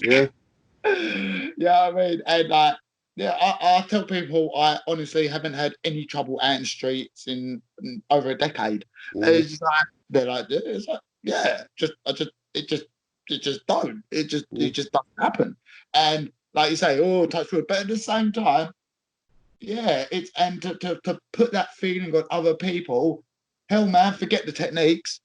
Yeah. Yeah, I mean, and I tell people I honestly haven't had any trouble out in the streets in over a decade. It's just like they're like, it's like, yeah, it just doesn't happen. And like you say, oh, touch wood, but at the same time, yeah, it's and to put that feeling on other people, hell man, forget the techniques.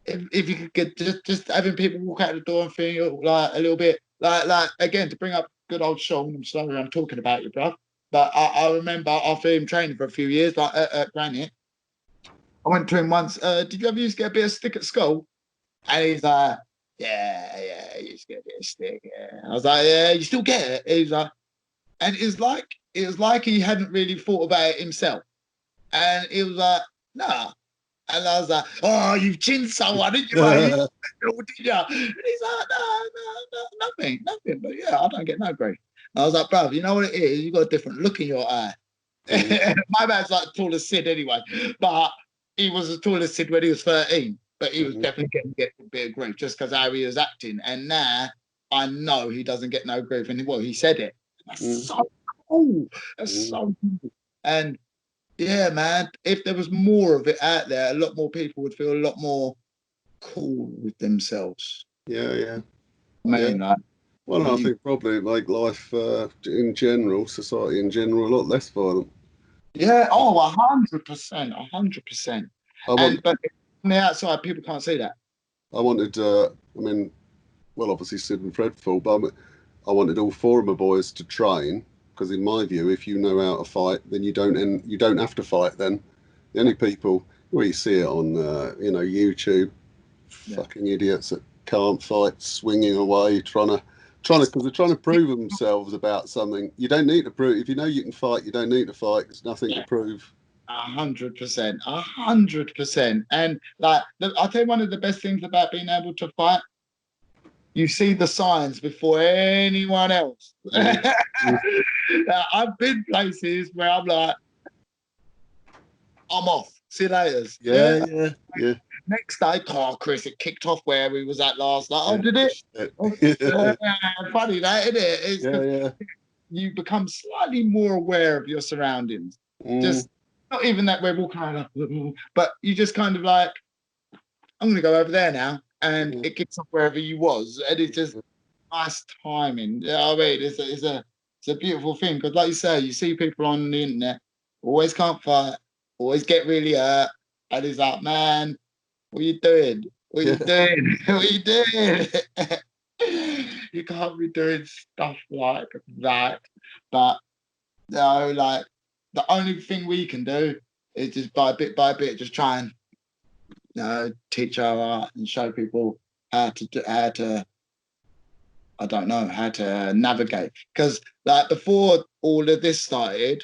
If you could get just having people walk out the door and feel like a little bit like again, to bring up good old Sean. I'm sorry I'm talking about you, bro. But I remember after him training for a few years, like at Granite, I went to him once. Did you ever used to get a bit of stick at school? And he's like, yeah, you used to get a bit of stick. Yeah. I was like, yeah, you still get it. He's like, and it was like he hadn't really thought about it himself. And he was like, nah. And I was like, oh, you've chinned someone, didn't you, mate? Did you? And he's like, no, nothing. But yeah, I don't get no grief. And I was like, bruv, you know what it is? You've got a different look in your eye. My man's like tall as Sid anyway, but he was as tall as Sid when he was 13. But he was definitely getting a bit of grief just because how he was acting. And now I know he doesn't get no grief. And well, he said it. That's so cool. That's so cool. And yeah, man, if there was more of it out there, a lot more people would feel a lot more cool with themselves. Yeah. Man, I think probably make life in general, society in general, a lot less violent. Yeah, 100%, 100%. But on the outside, people can't see that. I wanted, well, obviously Sid and Fred full, but I wanted all four of my boys to train because, in my view, if you know how to fight, then you don't have to fight. Then the only people where you see it on YouTube, fucking idiots that can't fight, swinging away, because they're trying to prove themselves about something. You don't need to prove. If you know you can fight, you don't need to fight. There's nothing to prove. 100%, 100%. And like, I'll tell you one of the best things about being able to fight. You see the signs before anyone else. I've been places where I'm like, I'm off. See you later. Yeah. Next day, Chris, it kicked off where we was at last night. Oh, did it? Funny that, isn't it? It's you become slightly more aware of your surroundings. Just not even that we're walking around, but you just kind of like, I'm going to go over there now. And it kicks off wherever you was. And it's just nice timing. You know what I mean? It's a beautiful thing. Because like you say, you see people on the internet, always can't fight, always get really hurt. And it's like, man, what are you doing? What are you doing? What are you doing? You can't be doing stuff like that. But no, like the only thing we can do is just by bit, just try and teach our art and show people how to I don't know how to navigate. Because like before all of this started,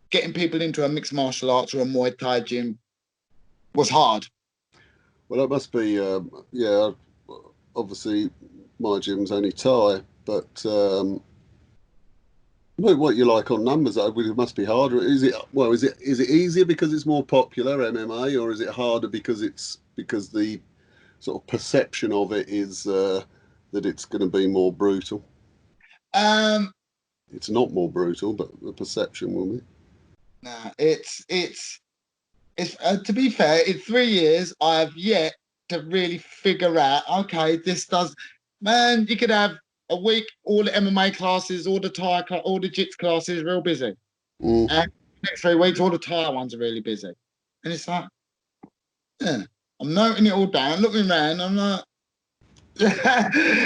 getting people into a mixed martial arts or a Muay Thai gym was hard. Well, it must be, obviously my gym's only Thai, but what you like on numbers, it must be harder. Is it easier because it's more popular, MMA, or is it harder because the sort of perception of it is that it's going to be more brutal? It's not more brutal, but the perception will be. Nah, it's to be fair, in 3 years, I have yet to really figure out, okay, this does, man, you could have a week, all the MMA classes, all the Thai, all the Jits classes, real busy. And the next 3 weeks, all the Thai ones are really busy. And it's like, yeah, I'm noting it all down, looking around, I'm like,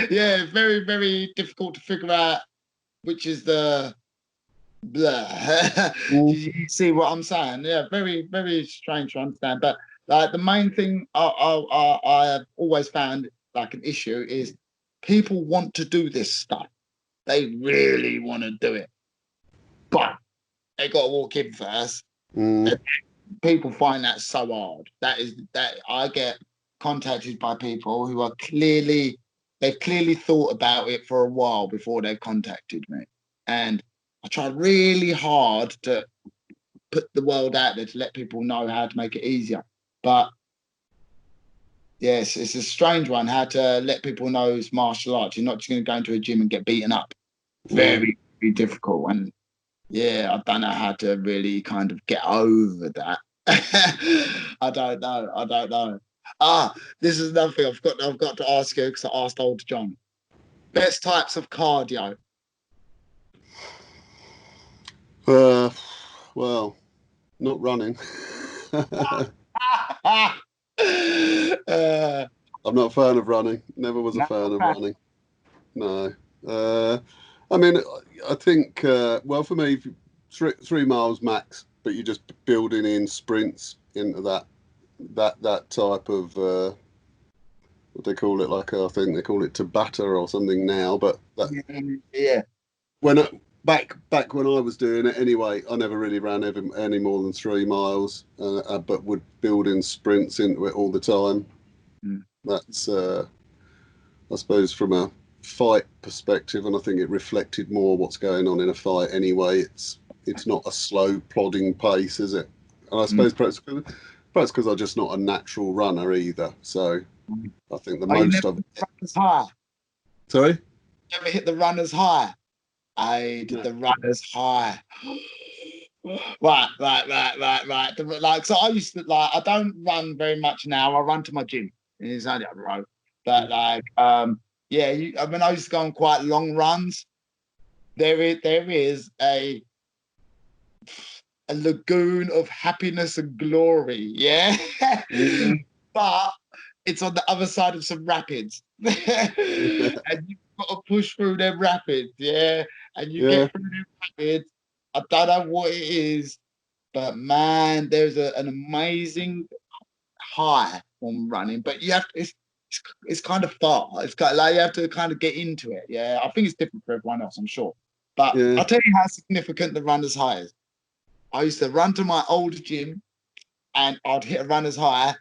yeah, very, very difficult to figure out which is the blah. You see what I'm saying? Yeah, very, very strange to understand. But like the main thing I have always found like an issue is people want to do this stuff. They really want to do it, but they got to walk in first. People find that so hard. That I get contacted by people who are they've clearly thought about it for a while before they contacted me, and I try really hard to put the world out there to let people know how to make it easier. But yes, it's a strange one, how to let people know it's martial arts. You're not just going to go into a gym and get beaten up. Very, very difficult. And yeah, I don't know how to really kind of get over that. I don't know. This is another thing I've got to ask you because I asked old John. Best types of cardio. Well, not running. I'm not a fan of running. Never was a fan of running. No. I mean, I think, well, for me, 3 miles max, but you're just building in sprints into that type of, what they call it, like, I think they call it Tabata or something now, but yeah. Back when I was doing it anyway, I never really ran any more than 3 miles, but would build in sprints into it all the time. That's, I suppose, from a fight perspective, and I think it reflected more what's going on in a fight anyway. It's not a slow plodding pace, is it? And I suppose perhaps because I'm just not a natural runner either. So I think the most of it. High. Sorry? You ever hit the runner's high? I did the runner's high. Right. Like, so I used to I don't run very much now. I run to my gym. It's only up the road. But like, yeah, I mean, I used to go on quite long runs. There is a lagoon of happiness and glory. Yeah. But it's on the other side of some rapids. And you've got to push through them rapids, yeah. And you Yeah. get through them rapids. I don't know what it is, but man, there's an amazing high from running. But you have to, it's kind of far. It's got like you have to kind of get into it. Yeah, I think it's different for everyone else, I'm sure. But Yeah. I'll tell you how significant the runner's high is. I used to run to my old gym and I'd hit a runner's high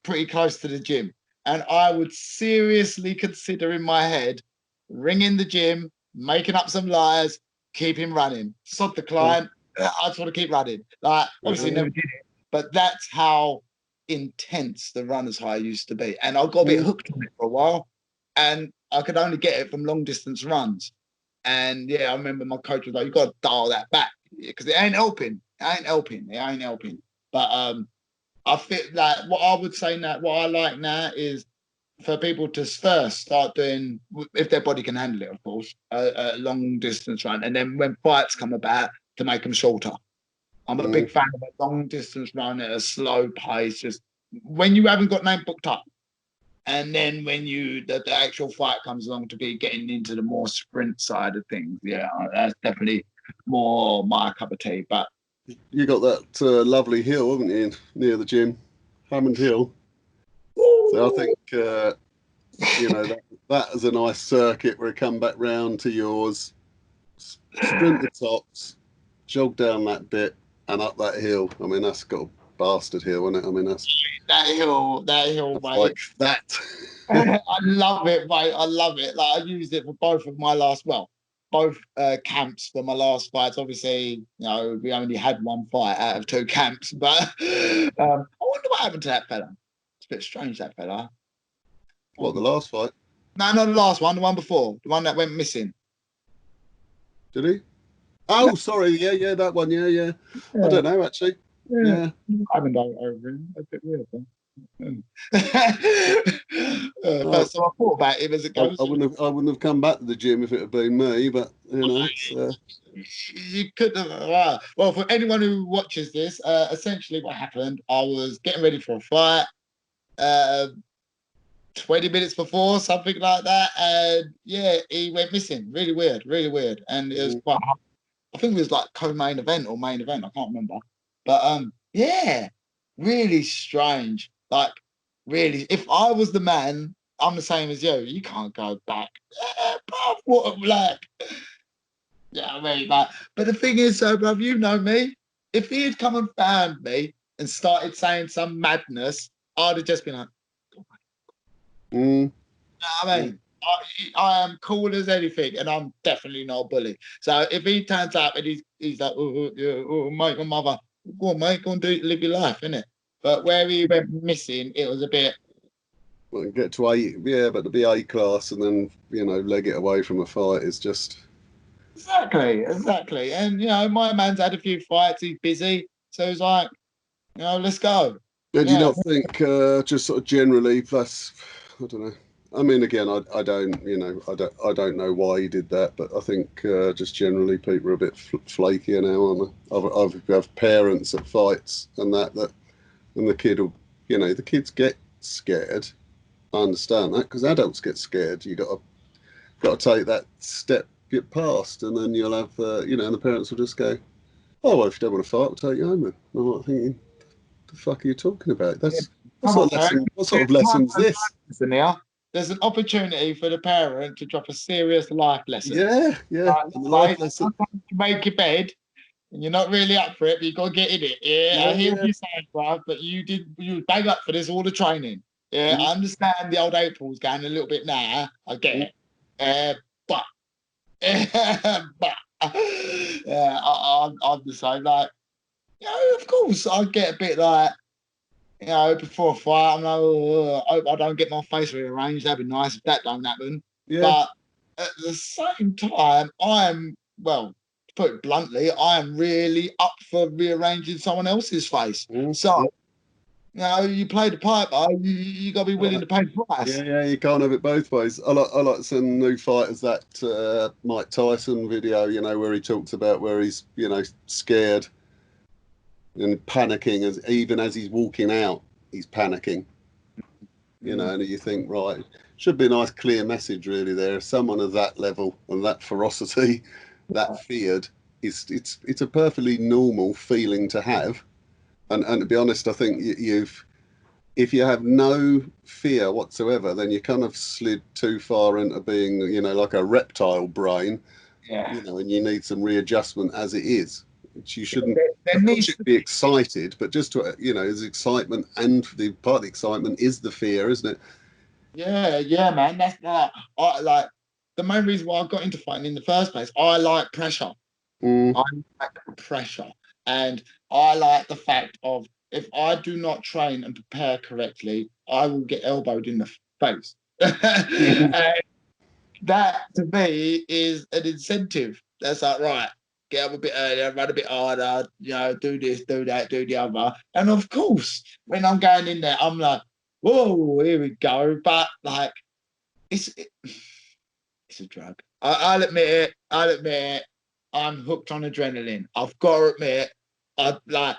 pretty close to the gym. And I would seriously consider in my head ringing the gym, making up some lies, keeping running. Sod the client. I just want to keep running. Like, obviously, never did it, but that's how intense the runner's high used to be. And I got a bit hooked on it for a while, and I could only get it from long distance runs. And yeah, I remember my coach was like, "You got to dial that back because it ain't helping. It ain't helping. It ain't helping." But I feel like what I would say now, what I like now is for people to first start doing, if their body can handle it, of course, a long distance run, and then when fights come about, to make them shorter. I'm a big fan of a long distance run at a slow pace, just when you haven't got name booked up. And then when the actual fight comes along to be getting into the more sprint side of things, yeah, that's definitely more my cup of tea. But You got that lovely hill, haven't you, near the gym, Hammond Hill. So I think that is a nice circuit where you come back round to yours, sprint the tops, jog down that bit, and up that hill. I mean, that's got a bastard hill, isn't it? I mean, that's that hill, mate. like that. I love it, mate. I love it. Like I used it for both of my both camps for my last fights. Obviously, we only had one fight out of two camps, but I wonder what happened to that fella. It's a bit strange, that fella. What, the last fight? No, not the last one. The one before, the one that went missing. Did he? Oh, sorry. Yeah, that one. Yeah. I don't know, actually. Yeah. I haven't done it over him. That's a bit weird, though. Oh, so I thought about him as it goes. I wouldn't have come back to the gym if it had been me, but you could have. Well, for anyone who watches this, essentially what happened, I was getting ready for a fight. 20 minutes before, something like that, and yeah, he went missing. Really weird, and it was quite. I think it was like co-main event or main event. I can't remember, but yeah, really strange. Like, really, if I was the man, I'm the same as you. You can't go back. Bruv, what, like, yeah, I mean, like, but the thing is, so, bruv, you know me. If he had come and found me and started saying some madness, I'd have just been like, I mean, I am cool as anything, and I'm definitely not a bully. So if he turns up and he's like, mate, my mother, go on, mate, go and live your life, innit? But where he went missing, it was a bit. Well, get to but to be A class and then leg it away from a fight is just Exactly. And my man's had a few fights, he's busy, so he's like, let's go. Do you not think just sort of generally? Plus, I don't know. I mean, again, I don't, I don't know why he did that, but I think just generally people are a bit flakier now, aren't they? I've parents at fights and and the kid will, the kids get scared. I understand that because adults get scared. You got to take that step, get past, and then you'll have, and the parents will just go, "Oh, well, if you don't want to fight, we'll take you home then." And I'm like thinking, the fuck are you talking about? What sort of lesson is this? There's an opportunity for the parent to drop a serious life lesson. Yeah. Life lesson. Sometimes you make your bed and you're not really up for it, but you've got to get in it. Yeah, I hear what you're saying, bruv, but you bang up for this all the training. Yeah, I understand the old April's going a little bit now. I get it. But yeah, I'm the same. Like, of course, I get a bit like, before a fight, I'm like, I hope I don't get my face rearranged. That'd be nice if that don't happen. Yeah. But at the same time, well, to put it bluntly, I am really up for rearranging someone else's face. So, you play the piper, you got to be willing to pay the price. Yeah, you can't have it both ways. I like some new fighters, that Mike Tyson video, where he talks about where he's, scared and panicking even as he's walking out, he's panicking. you know, and you think, right, should be a nice clear message really there. If someone of that level and that ferocity, that feared, it's a perfectly normal feeling to have. And to be honest, I think you've if you have no fear whatsoever, then you kind of slid too far into being, you know, like a reptile brain, Yeah. you know, and you need some readjustment as it is. Which you shouldn't, There of course, needs you'd to be excited, but just to, you know, there's excitement, and the part of the excitement is the fear, isn't it? yeah, man. That's like the main reason why I got into fighting in the first place. I like pressure. Mm, I like pressure. And I like the fact of if I do not train and prepare correctly, I will get elbowed in the face. And that to me is an incentive. That's like, right, get up a bit earlier, run a bit harder, you know, do this, do that, do the other. And of course, when I'm going in there, I'm like, whoa, here we go. But like, it's it's a drug. I'll admit it. I'll admit it. I'm hooked on adrenaline. I've got to admit, I like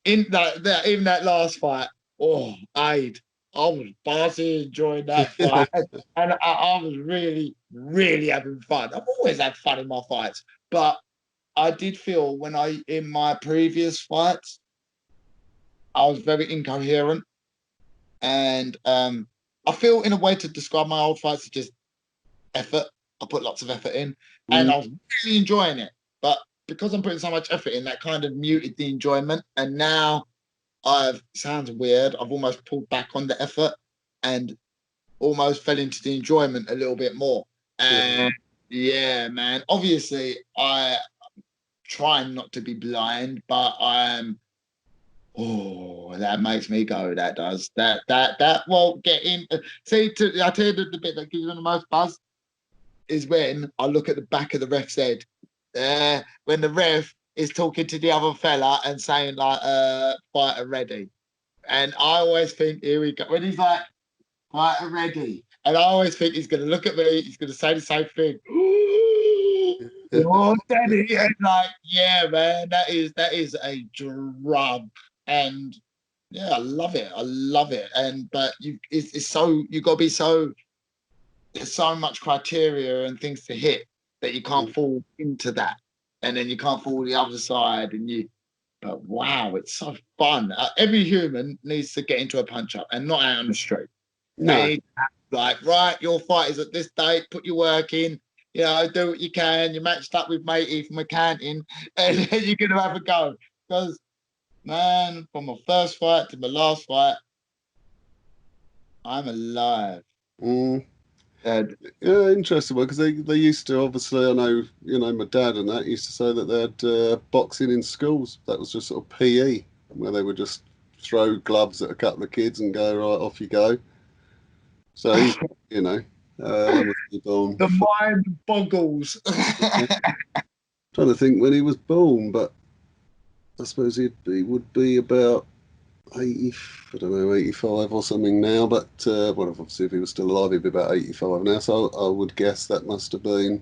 in that even that last fight. Oh, I was buzzing enjoying that fight, and I was really, really having fun. I've always had fun in my fights, but I did feel when I in my previous fights, I was very incoherent, and I feel in a way to describe my old fights is just effort. I put lots of effort in, and mm, I was really enjoying it. But because I'm putting so much effort in, that kind of muted the enjoyment. And now I've sounds weird. I've almost pulled back on the effort and almost fell into the enjoyment a little bit more. yeah. And yeah, man. Obviously, I trying not to be blind, but I'm. Oh, that makes me go. That does that. Well, get in. See, I tell you the bit that gives me the most buzz is when I look at the back of the ref's head. When the ref is talking to the other fella and saying like, fighter ready. And I always think, here we go. When he's like, fighter ready. And I always think he's gonna look at me, he's gonna say the same thing. Oh, daddy. And like, yeah, man, that is a drug. And yeah, I love it. I love it. And but it's so you gotta be so there's so much criteria and things to hit that you can't fall into that, and then you can't fall the other side, and you. But wow, it's so fun. Every human needs to get into a punch up and not out on the street. They No, need to have, like, right, your fight is at this date. Put your work in. You know, do what you can. You're matched up with matey from accounting, and then you're gonna have a go. Because man, from my first fight to my last fight, I'm alive. mm, And yeah, interesting one because they used to obviously I know you know my dad and that used to say that they had boxing in schools. That was just sort of PE where they would just throw gloves at a couple of kids and go right off you go. So he's you know when was he born? the mind boggles. Yeah. Trying to think when he was born, but I suppose he would be about 80, I don't know, 85 or something now. But well, obviously, if he was still alive, he'd be about 85 now. So I would guess that must have been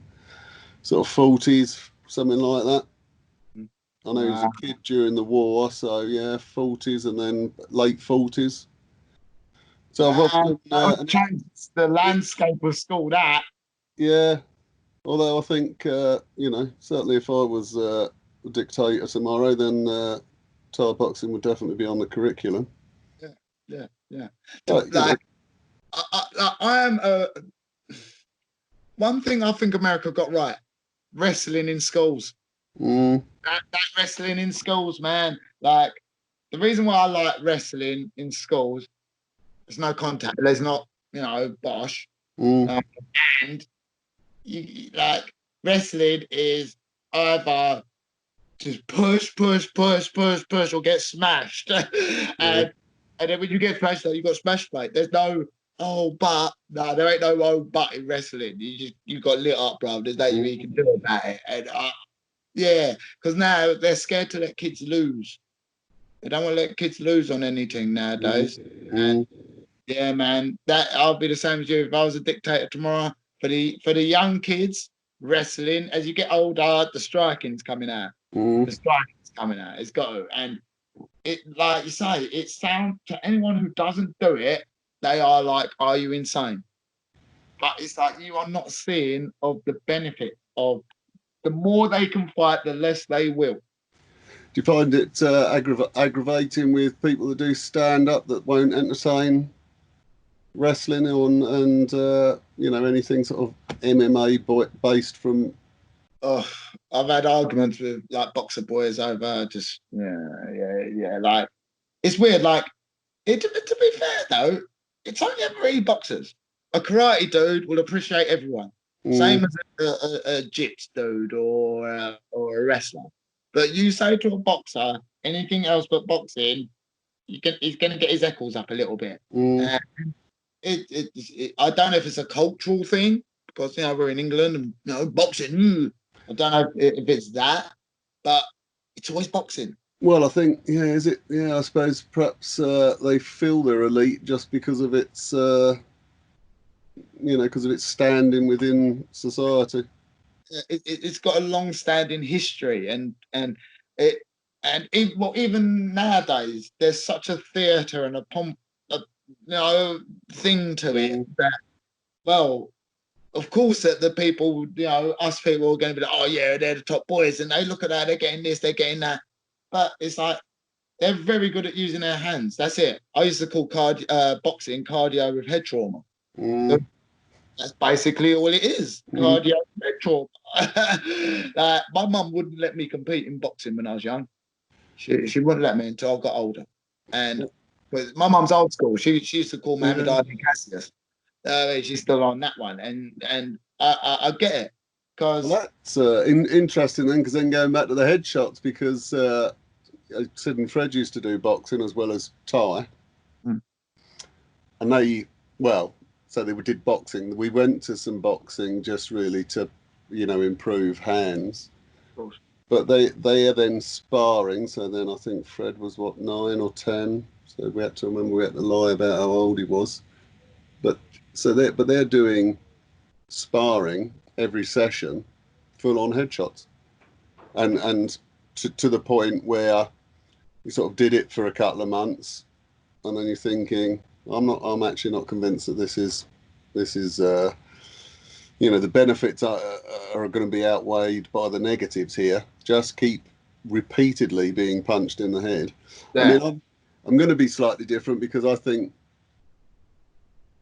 sort of 40s, something like that. I know he was a Wow. kid during the war, so yeah, 40s and then late 40s. So I've Man, often, that would change the landscape of school. That. yeah, although I think, you know, certainly if I was a dictator tomorrow, then Thai boxing would definitely be on the curriculum. Yeah, yeah. But, you know, Like, I am one thing I think America got right: wrestling in schools. mm, That wrestling in schools, man. Like the reason why I like wrestling in schools, there's no contact. There's not, bosh. mm, Um, and like wrestling is either just push, or get smashed. yeah, and and then when you get smashed, you got smashed, mate. There's no but. No, there ain't no but in wrestling. You got lit up, bro. There's nothing you mm, can do about it. And yeah, because now they're scared to let kids lose. They don't want to let kids lose on anything mm, nowadays. And mm, yeah, man, that I'll be the same as you. If I was a dictator tomorrow, for the young kids, wrestling, as you get older, the striking's coming out. mm, The striking's coming out. It's got to. And it, like you say, it sounds to anyone who doesn't do it, they are like, are you insane? But it's like you are not seeing of the benefit of the more they can fight, the less they will. Do you find it aggravating with people that do stand up that won't entertain wrestling and anything sort of MMA based from? Oh, I've had arguments with like boxer boys over just yeah. Like it's weird. Like to be fair though, it's only ever really boxers. A karate dude will appreciate everyone, same as a jips dude or a wrestler. But you say to a boxer anything else but boxing, he's going to get his eccles up a little bit. I don't know if it's a cultural thing because we're in England and boxing. I don't know if it's that, but it's always boxing. Well, I think is it? Yeah, I suppose perhaps they feel they're elite just because of its because of its standing within society. It's got a long-standing history, and even nowadays, there's such a theatre and a pomp, thing to it that, well, of course, that the people, us people are going to be like, oh yeah, they're the top boys, and they look at that, they're getting this, they're getting that, but it's like they're very good at using their hands. That's it. I used to call boxing cardio with head trauma. So that's basically all it is. Cardio with head trauma. My mum wouldn't let me compete in boxing when I was young. She wouldn't let me until I got older. But my mum's old school. She used to call Muhammad Ali Cassius. She's still on that one, and I get it because that's interesting then. Because then going back to the headshots, because Sid and Fred used to do boxing as well as Thai, and they did boxing. We went to some boxing just really to, improve hands. Of course. But they are then sparring. So then I think Fred was 9 or 10. So we had to lie about how old he was. But they're doing sparring every session, full on headshots, and to the point where you sort of did it for a couple of months, and then you're thinking, I'm actually not convinced that this is the benefits are going to be outweighed by the negatives here. Just keep repeatedly being punched in the head. Yeah. I mean, I'm going to be slightly different because I think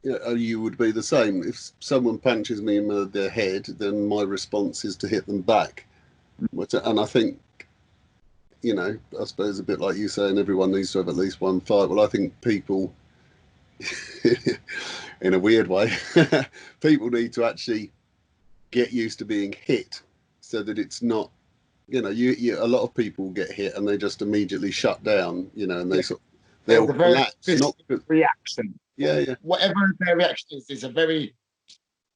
you would be the same. If someone punches me in their head, then my response is to hit them back. And I think, I suppose a bit like you saying everyone needs to have at least one fight. Well, I think people, in a weird way, people need to actually get used to being hit so that it's not, a lot of people get hit and they just immediately shut down, and they'll collapse. Not reaction. Yeah. Whatever their reaction is a very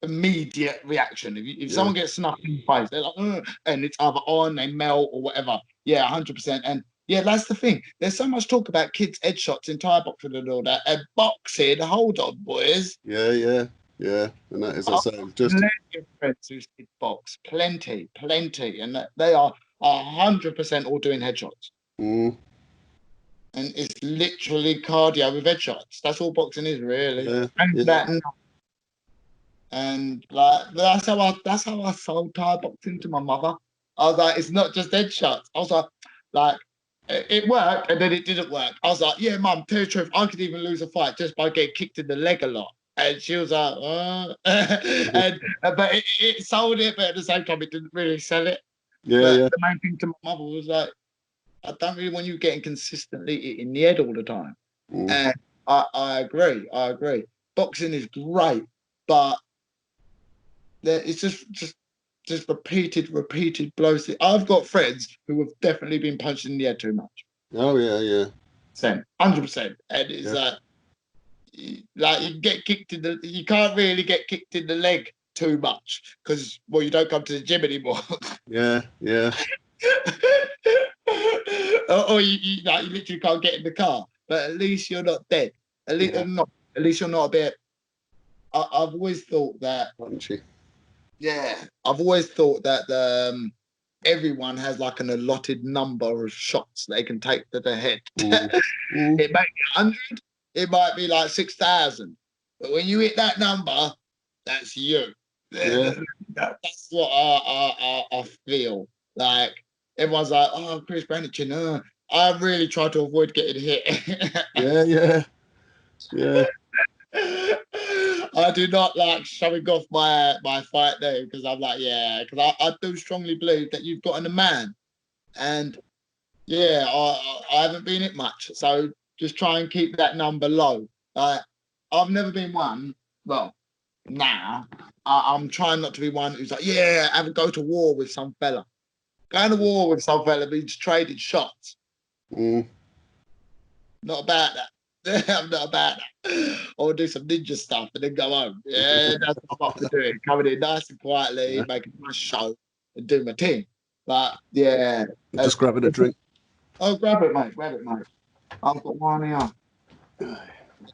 immediate reaction. If someone gets snuffed in the face, they're like, and it's either on, they melt or whatever. Yeah, 100%. And yeah, that's the thing. There's so much talk about kids' headshots in Thai boxing and all that. And boxing, hold on, boys. Yeah. And that is, I say, just plenty of friends who did box, plenty, and they are 100% all doing headshots. And it's literally cardio with headshots. That's all boxing is, really. And like that's how I sold Thai boxing to my mother. I was like, it's not just headshots. I was like it worked and then it didn't work. I was like, yeah, mum, tell you the truth, I could even lose a fight just by getting kicked in the leg a lot. And she was like, but it sold it, but at the same time, it didn't really sell it. The main thing to my mother was like, I don't really want you getting consistently in the head all the time. And I agree. Boxing is great, but it's just repeated blows. I've got friends who have definitely been punched in the head too much. Oh yeah. 100%. And it's like you get kicked you can't really get kicked in the leg too much because you don't come to the gym anymore. Yeah. or you literally can't get in the car. But at least you're not dead. At least you're not a bit. I've always thought that. Punchy. Yeah, I've always thought that everyone has like an allotted number of shots they can take to the head. It might be 100. It might be like 6,000. But when you hit that number, that's you. Yeah. That's what I feel. Like everyone's like, oh, Chris Brandon, I really try to avoid getting hit. Yeah. I do not like showing off my fight name because I'm like, yeah, because I do strongly believe that you've gotten a man. And yeah, I haven't been it much. So just try and keep that number low. I've never been one. Well, now I'm trying not to be one who's like, yeah, have a go to war with some fella. Going to war with some fella means trading shots. Not about that. I'm not about that. Or do some ninja stuff and then go home. Yeah, that's what I'm up to doing. Coming in nice and quietly, making my show and doing my thing. But yeah. Just grabbing a drink. Oh, grab it, mate. Grab it, mate. I've got one here. Let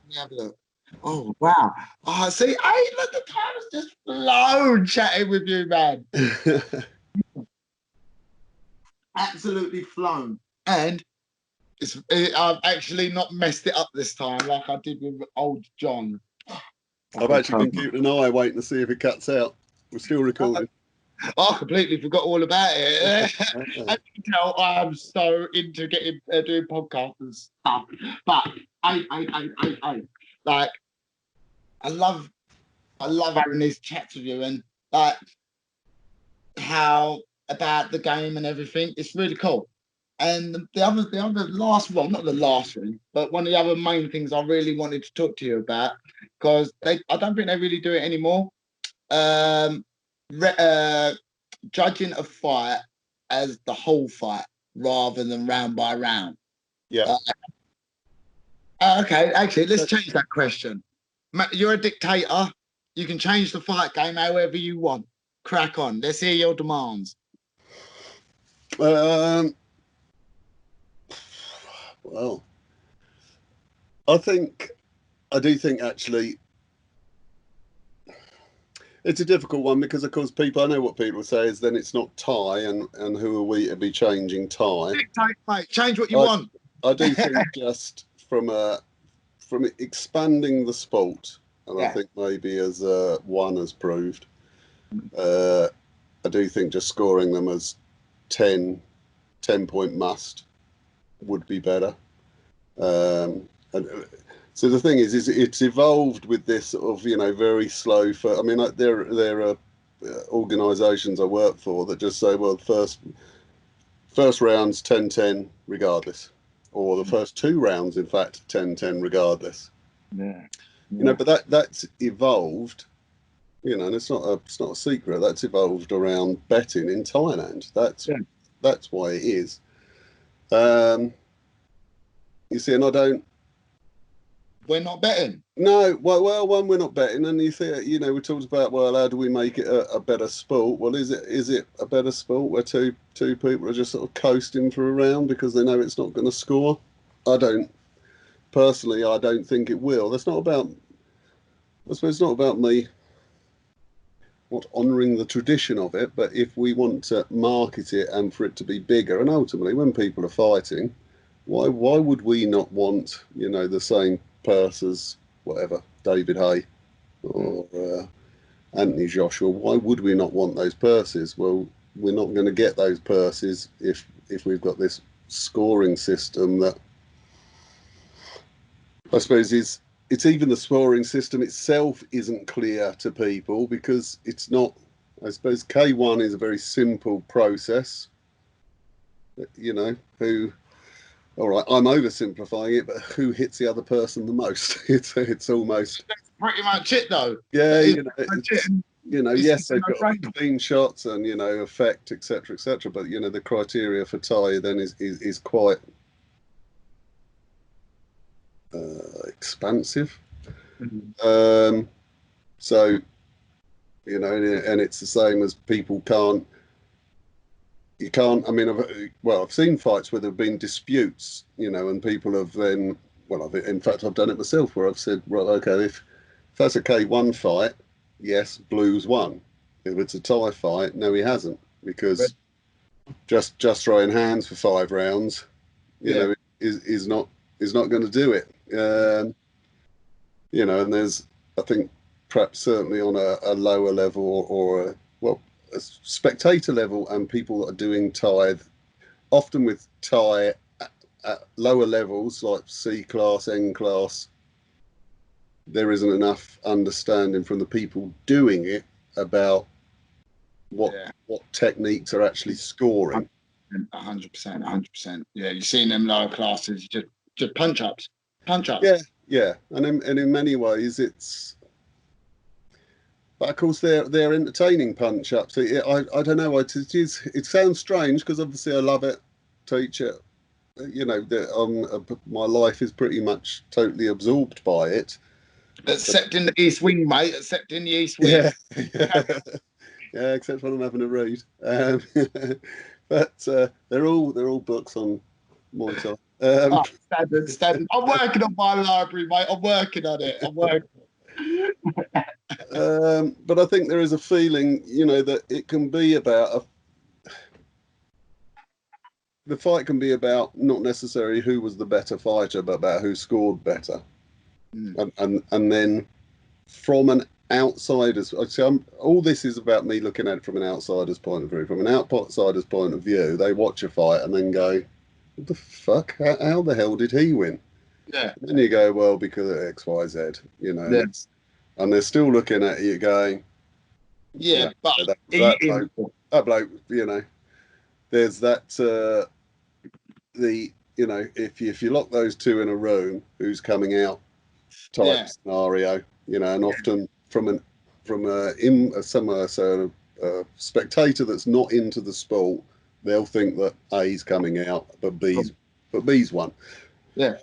me have a look. Oh, wow. Oh, see, look, the time has just flown chatting with you, man. Absolutely flown. And I've actually not messed it up this time like I did with old John. I've actually been keeping an eye waiting to see if it cuts out. We're still recording. I completely forgot all about it. As you can tell, I'm so into getting doing podcasts and stuff. But like I love having these chats with you and like how about the game and everything. It's really cool. And the other last one, not the last one, but one of the other main things I really wanted to talk to you about, because I don't think they really do it anymore. Judging a fight as the whole fight rather than round by round. Yeah. Okay, actually, let's change that question. You're a dictator. You can change the fight game however you want. Crack on. Let's hear your demands. Well, I do think actually it's a difficult one because, of course, I know what people say is then it's not Thai, and who are we to be changing Thai? Dictate, mate. Change what you want. I do think just from expanding the sport, and I think maybe as one has proved, I do think just scoring them as 10-point must would be better. And so the thing is it's evolved with this sort of very slow. I mean, there are organisations I work for that just say, well, first round's 10-10 regardless, or the first 2 rounds, in fact, 10-10 regardless. Yeah. But that's evolved. And it's not a secret. That's evolved around betting in Thailand. That's why it is. You see, and I don't. We're not betting. No, well, one, we're not betting, and you think, we talked about, well, how do we make it a better sport? Well, is it a better sport where two people are just sort of coasting for a round because they know it's not going to score? I don't think it will. I suppose it's not about me not honouring the tradition of it, but if we want to market it and for it to be bigger, and ultimately when people are fighting, why would we not want the same purse as whatever David Hay or Anthony Joshua? Why would we not want those purses? Well, we're not going to get those purses if we've got this scoring system that I suppose it's even the scoring system itself isn't clear to people because it's not. I suppose K1 is a very simple process. Who. All right, I'm oversimplifying it, but who hits the other person the most? It's almost. That's pretty much it, though. Yeah, yes, they've got clean shots and effect, etc., but the criteria for Thai then is quite expansive. Mm-hmm. So and it's the same as people can't. You can't. I mean, I've seen fights where there have been disputes, and people have then. Well, in fact, I've done it myself where I've said, right, okay, if that's a K1 fight, yes, Blue's won. If it's a Thai fight, no, he hasn't, because just throwing hands for 5 rounds, is not going to do it. And there's I think perhaps certainly on a lower level or a spectator level, and people that are doing Thai, often with Thai at lower levels like C class, N class, there isn't enough understanding from the people doing it about what techniques are actually scoring. 100%, 100%. Yeah, you've seen them lower classes, just punch ups. Yeah, and in many ways it's. But of course, they're entertaining punch ups. I don't know. It sounds strange because obviously I love it, teach it. You know, my life is pretty much totally absorbed by it. Except in the East Wing, mate. Except in the East Wing. Yeah, except when I'm having a read. But they're all books on Muay Thai. Standard. I'm working on my library, mate. I'm working on it. But I think there is a feeling, you know, that it can be about the fight can be about not necessarily who was the better fighter, but about who scored better. And then from an outsider's, all this is about me looking at it from an outsider's point of view. From an outsider's point of view, they watch a fight and then go, "What the fuck? How the hell did he win?" Yeah. And then you go, "Well, because of X, Y, Z," you know. Yeah. And they're still looking at you going, "Yeah, but that bloke, you know." There's that you know, if you lock those two in a room, who's coming out type scenario, you know, and often from a spectator that's not into the sport, they'll think that A's coming out, but B's won. Yeah.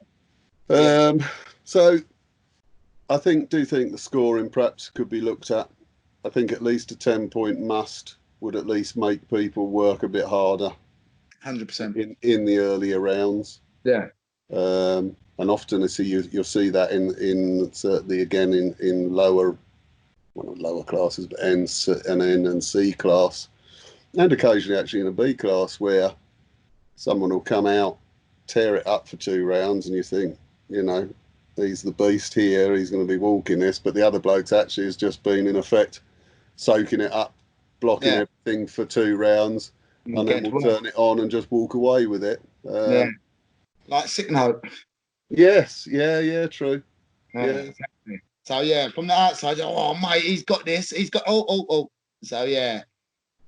So I think the scoring perhaps could be looked at. I think at least a 10-point must would at least make people work a bit harder. 100% in the earlier rounds. Yeah. And often you'll see that in certainly again in lower classes, but N and C class, and occasionally actually in a B class where someone will come out, tear it up for 2 rounds, and you think, you know, he's the beast here, he's going to be walking this, but the other bloke's actually has just been in effect soaking it up, blocking everything for 2 rounds. And then we'll turn it on and just walk away with it. Like Sick Note. Yes, yeah, true. Yeah. Exactly. So yeah, from the outside, oh mate, he's got this. He's got So yeah,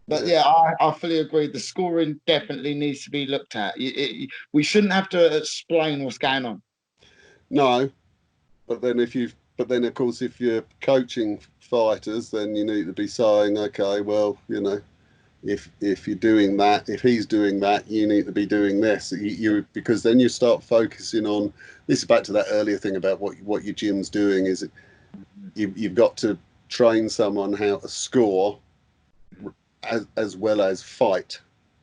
but I fully agree. The scoring definitely needs to be looked at. We shouldn't have to explain what's going on. No, but then of course if you're coaching fighters, then you need to be saying, okay, well, you know, if you're doing that, if he's doing that, you need to be doing this. Because then you start focusing on this. Is back to that earlier thing about what your gym's doing. Is you've got to train someone how to score as well as fight.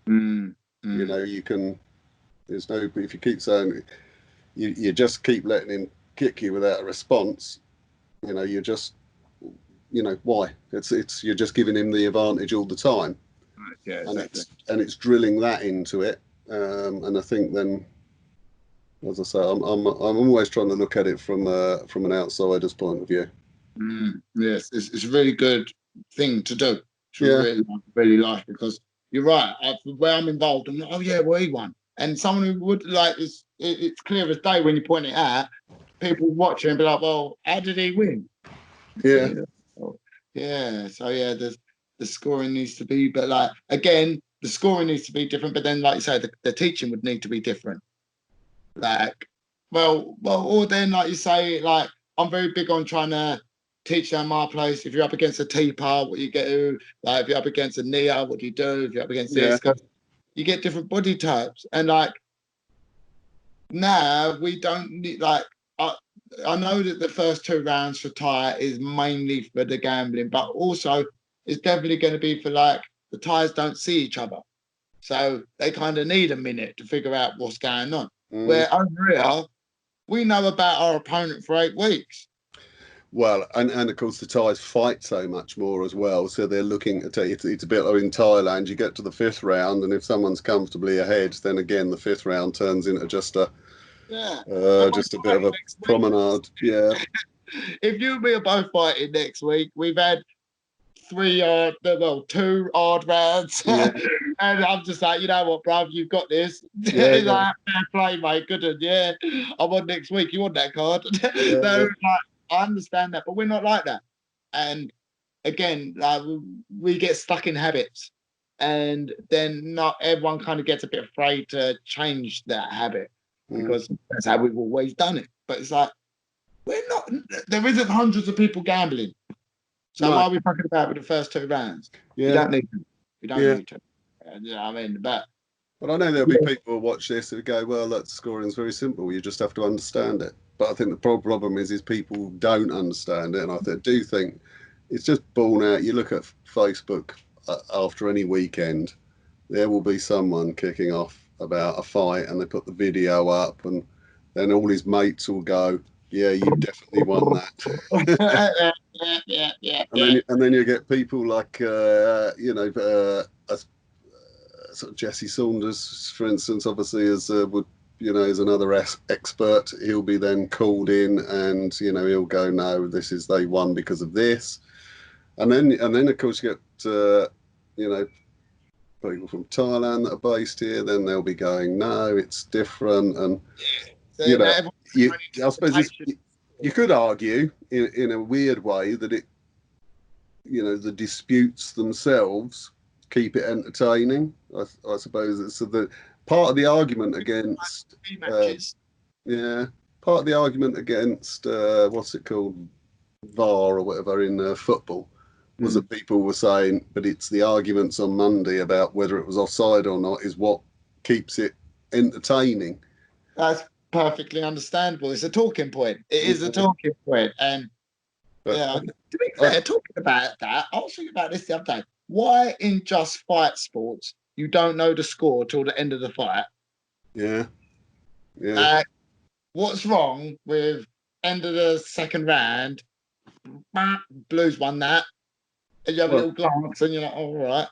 You know, you can. There's no. If you keep saying you just keep letting him kick you without a response, you know, you're just, you know, why? It's you're just giving him the advantage all the time. Yeah, exactly. And it's drilling that into it, and I think then, as I say, I'm always trying to look at it from an outsider's point of view. Yes, it's a really good thing to do. Really like, because you're right. Where I'm involved, I'm like, oh yeah, well he won, and someone who would like it's clear as day when you point it out. People watch it and be like, well, how did he win? Yeah. Yeah. So yeah, the scoring needs to be, but like again, the scoring needs to be different. But then, like you say, the teaching would need to be different. Like, well, or then, like you say, like I'm very big on trying to teach them my place. If you're up against a T-par, what you get to, like if you're up against a Nia, what do you do? If you're up against this, you get different body types, and like now we don't need like. I know that the first 2 rounds for Thai is mainly for the gambling, but also it's definitely going to be for like the Thais don't see each other. So they kind of need a minute to figure out what's going on. Where over here, we know about our opponent for 8 weeks. Well, and of course the Thais fight so much more as well. So they're looking at it's a bit like in Thailand, you get to the 5th round, and if someone's comfortably ahead, then again the 5th round turns into just a bit of a promenade. Yeah. if you and me are both fighting next week, we've had 2 hard rounds. Yeah. And I'm just like, you know what, bruv, you've got this. Yeah, He's yeah. like, fair play, mate. Good. And yeah, I'm on next week. You want that card? Yeah, So, yeah. like, I understand that, but we're not like that. And again, like, we get stuck in habits. And then not everyone kind of gets a bit afraid to change that habit because that's how we've always done it. But it's like, we're not, there isn't hundreds of people gambling. So No. why are we talking about with the first 2 rounds? Yeah. You don't need to. You don't Yeah. need to. You know what I mean? But I know there'll be people who watch this who go, well, look, scoring is very simple. You just have to understand it. But I think the problem is people don't understand it. And I do think it's just borne out. You look at Facebook after any weekend, there will be someone kicking off about a fight and they put the video up and then all his mates will go, yeah, you definitely won that. yeah. And then you get people like, sort of Jesse Saunders, for instance, obviously as is another expert. He'll be then called in, and he'll go, no, they won because of this, and then of course you get people from Thailand that are based here. Then they'll be going, no, it's different, and So I suppose you could argue in a weird way that it, the disputes themselves keep it entertaining. I suppose it's the part of the argument against part of the argument against what's it called, VAR or whatever in football was that people were saying, but it's the arguments on Monday about whether it was offside or not is what keeps it entertaining. That's perfectly understandable. It's a talking point. It is a talking point. And to be fair, talking about that, I was thinking about this the other day. Why in just fight sports you don't know the score till the end of the fight? Yeah. What's wrong with end of the second round? Blues won that, and you have a little glance, and you're like, all right.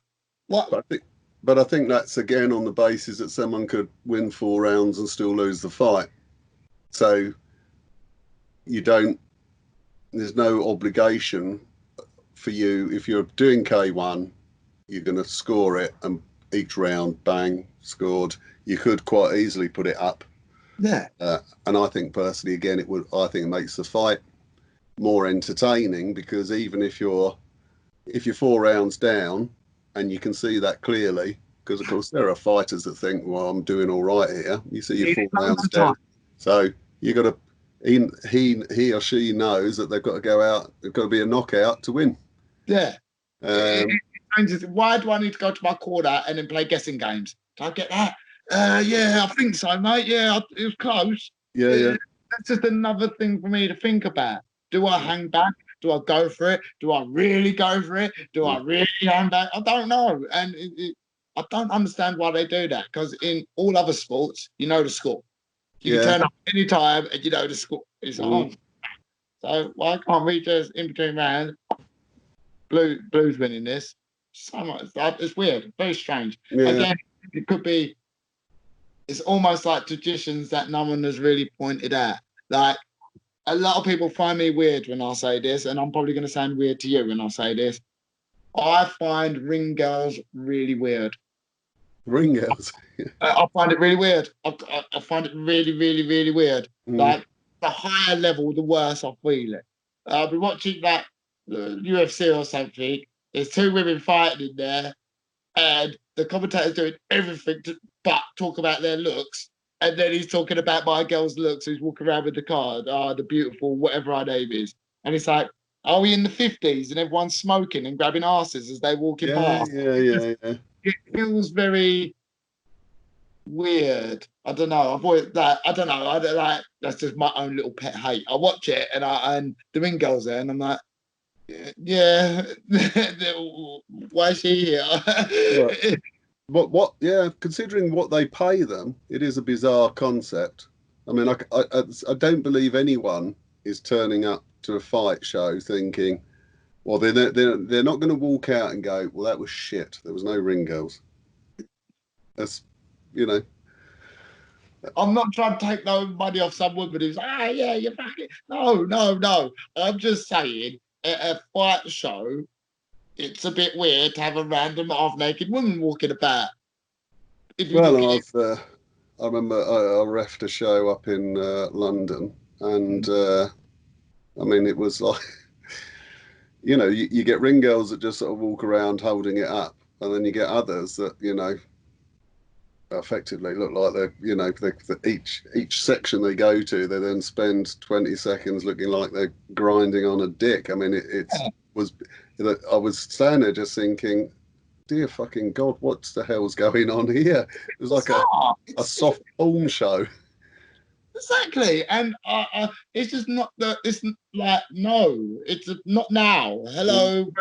What? But I think that's again on the basis that someone could win 4 rounds and still lose the fight. So there's no obligation for you. If you're doing K1, you're going to score it, and each round, bang, scored. You could quite easily put it up. Yeah. And I think personally, again, I think it makes the fight more entertaining, because even if you're 4 rounds down, and you can see that clearly, because of course there are fighters that think, well, I'm doing all right here. You see you're 4 rounds down, so you got to. He or she knows that they've got to go out. They've got to be a knockout to win. Yeah. Why do I need to go to my corner and then play guessing games? Do I get that? Yeah, I think so, mate. Yeah, it was close. Yeah. That's just another thing for me to think about. Do I hang back? Do I go for it? Do I really go for it? Do I really hang back? I don't know. And I don't understand why they do that, because in all other sports, you know the score. You can turn up any time and you know the score. It's on. So why can't we just, in between rounds, Blues winning this? So much. It's weird. Very strange. Yeah. Again, it could be, it's almost like traditions that no one has really pointed out. Like, a lot of people find me weird when I say this, and I'm probably going to sound weird to you when I say this. I find ring girls really weird. Ring girls? I find it really weird. I find it really, really, really weird. Like, the higher level, the worse I feel it. I'll be watching that UFC or something. There's 2 women fighting in there, and the commentator's doing everything but talk about their looks. And then he's talking about my girl's looks, who's walking around with the card, the beautiful, whatever her name is. And it's like, are we in the 50s and everyone's smoking and grabbing asses as they walk past? Yeah. It feels very weird. I don't know. I've always that. I don't know. That's just my own little pet hate. I watch it and the ring girl's there, and I'm like, yeah, why is she here? What? Yeah, considering what they pay them, it is a bizarre concept. I mean, I don't believe anyone is turning up to a fight show thinking, well, they're not going to walk out and go, well, that was shit. There was no ring girls. That's, I'm not trying to take no money off some woman who's yeah, you're fucking. No, no, no. I'm just saying at a fight show, it's a bit weird to have a random half-naked woman walking about. If you Well, look and at it. I remember I refed a show up in London, and I mean, it was like, you get ring girls that just sort of walk around holding it up, and then you get others that, effectively look like each section they go to, they then spend 20 seconds looking like they're grinding on a dick. I mean, I was standing there just thinking, dear fucking God, what the hell's going on here? It was like Bizarre. a soft porn show. Exactly, and it's just not the. It's like no, not now. Mm. Hello,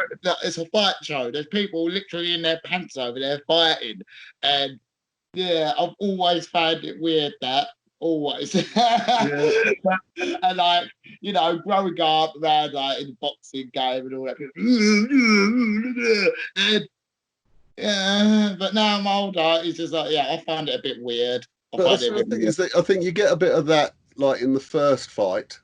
it's a fight show. There's people literally in their pants over there fighting, and yeah, I've always found it weird that always. Yeah. And like growing up around like in the boxing game and all that, and yeah, but now I'm older. It's just like I find it a bit weird. I But find that's it a the bit thing weird. is that I think you get a bit of that, like in the first fight,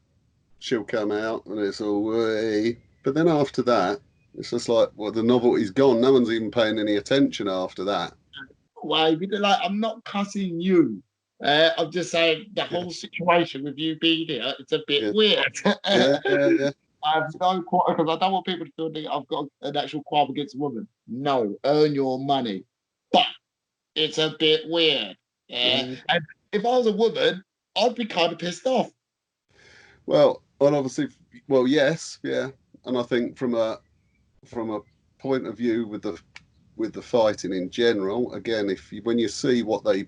she'll come out and it's all, "Hey." But then after that, it's just like, well, the novelty's gone. No one's even paying any attention after that. Way because like I'm not cussing you. I'm just saying the Yeah, whole situation with you being here, it's a bit yeah, weird. yeah, yeah, yeah. I have no quarrel because I don't want people to feel that I've got an actual quarrel against a woman. No, earn your money. But it's a bit weird. Yeah. Yeah. And if I was a woman, I'd be kind of pissed off. Well, obviously, well, yes, yeah, and I think from a point of view with the fighting in general, again, when you see what they,